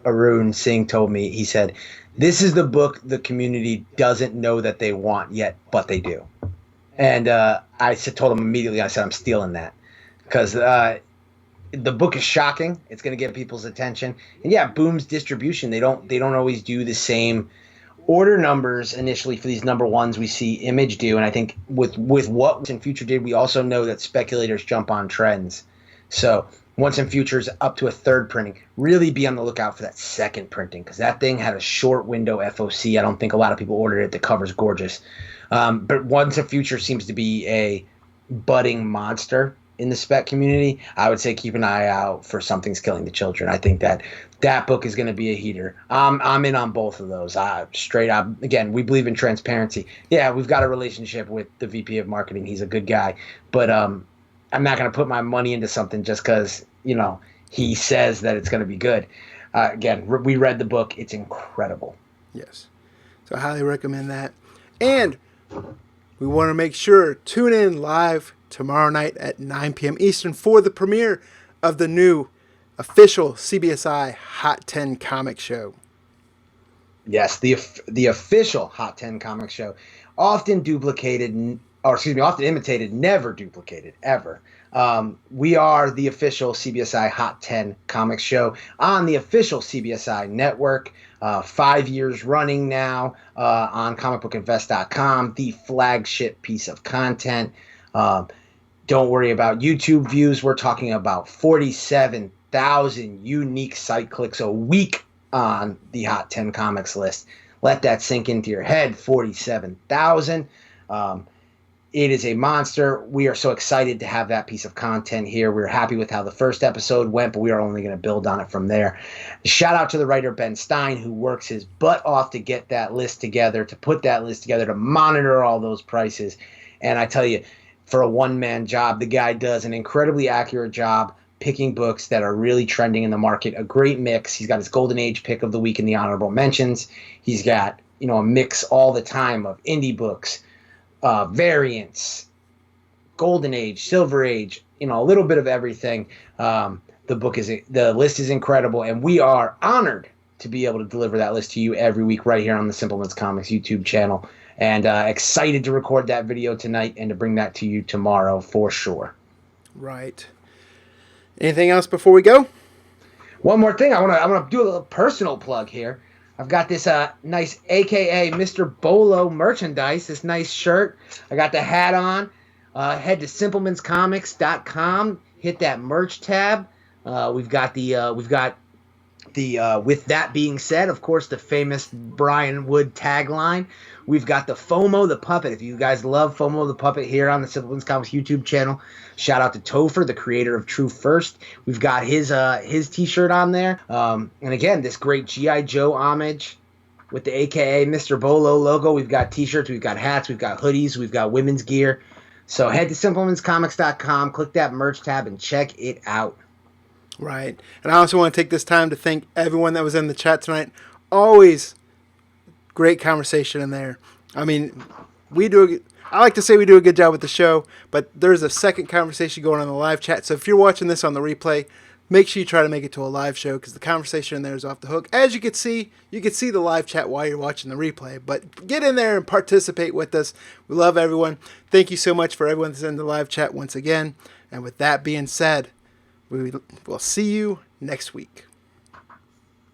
Arun Singh, told me. He said, "This is the book the community doesn't know that they want yet, but they do." And told him immediately, I said, I'm stealing that. Because the book is shocking. It's going to get people's attention. And yeah, Boom's distribution, they don't always do the same order numbers initially for these #1s we see Image do. And I think with what Once and Future did, we also know that speculators jump on trends. So Once and Future's up to a third printing. Really be on the lookout for that second printing because that thing had a short window FOC. I don't think a lot of people ordered it. The cover's gorgeous. But Once and Future seems to be a budding monster in the spec community. I would say keep an eye out for Something's Killing the Children. I think that book is going to be a heater. I'm in on both of those. Straight up, again, we believe in transparency. Yeah, we've got a relationship with the VP of Marketing. He's a good guy. But I'm not going to put my money into something just because, he says that it's going to be good. Again, we read the book. It's incredible. Yes. So I highly recommend that. And we want to make sure, tune in live tomorrow night at 9 p.m. Eastern for the premiere of the new official CBSI Hot 10 comic show. Yes, the official Hot 10 comic show, often duplicated, or excuse me, often imitated, never duplicated, ever. We are the official CBSI Hot 10 comic show on the official CBSI network, 5 years running now on comicbookinvest.com, the flagship piece of content. Don't worry about YouTube views. We're talking about 47,000 unique site clicks a week on the Hot 10 Comics list. Let that sink into your head. 47,000. It is a monster. We are so excited to have that piece of content here. We're happy with how the first episode went, but we are only going to build on it from there. Shout out to the writer Ben Stein, who works his butt off to get that list together, to put that list together, to monitor all those prices. And I tell you, for a one-man job, the guy does an incredibly accurate job picking books that are really trending in the market. A great mix. He's got his Golden Age pick of the week in the honorable mentions. He's got, a mix all the time of indie books, variants, Golden Age, Silver Age, a little bit of everything. The list is incredible, and we are honored to be able to deliver that list to you every week right here on the Simpleman's Comics YouTube channel. And excited to record that video tonight and to bring that to you tomorrow for sure. Right. Anything else before we go? One more thing. I want to do a little personal plug here. I've got this nice AKA Mr. Bolo merchandise, this nice shirt. I got the hat on. Head to simplemanscomics.com. Hit that merch tab. We've got the with that being said, of course, the famous Brian Wood tagline. We've got the FOMO the Puppet. If you guys love FOMO the Puppet here on the Simpleman's Comics YouTube channel, shout out to Topher, the creator of True First. We've got his t-shirt on there. And again, this great G.I. Joe homage with the AKA Mr. Bolo logo. We've got t-shirts, we've got hats, we've got hoodies, we've got women's gear. So head to simplemanscomics.com, click that merch tab, and check it out. Right. And I also want to take this time to thank everyone that was in the chat tonight. Always great conversation in there. I mean, I like to say we do a good job with the show, but there's a second conversation going on in the live chat. So if you're watching this on the replay, make sure you try to make it to a live show because the conversation in there is off the hook. As you can see the live chat while you're watching the replay, but get in there and participate with us. We love everyone. Thank you so much for everyone that's in the live chat once again. And with that being said, we'll see you next week.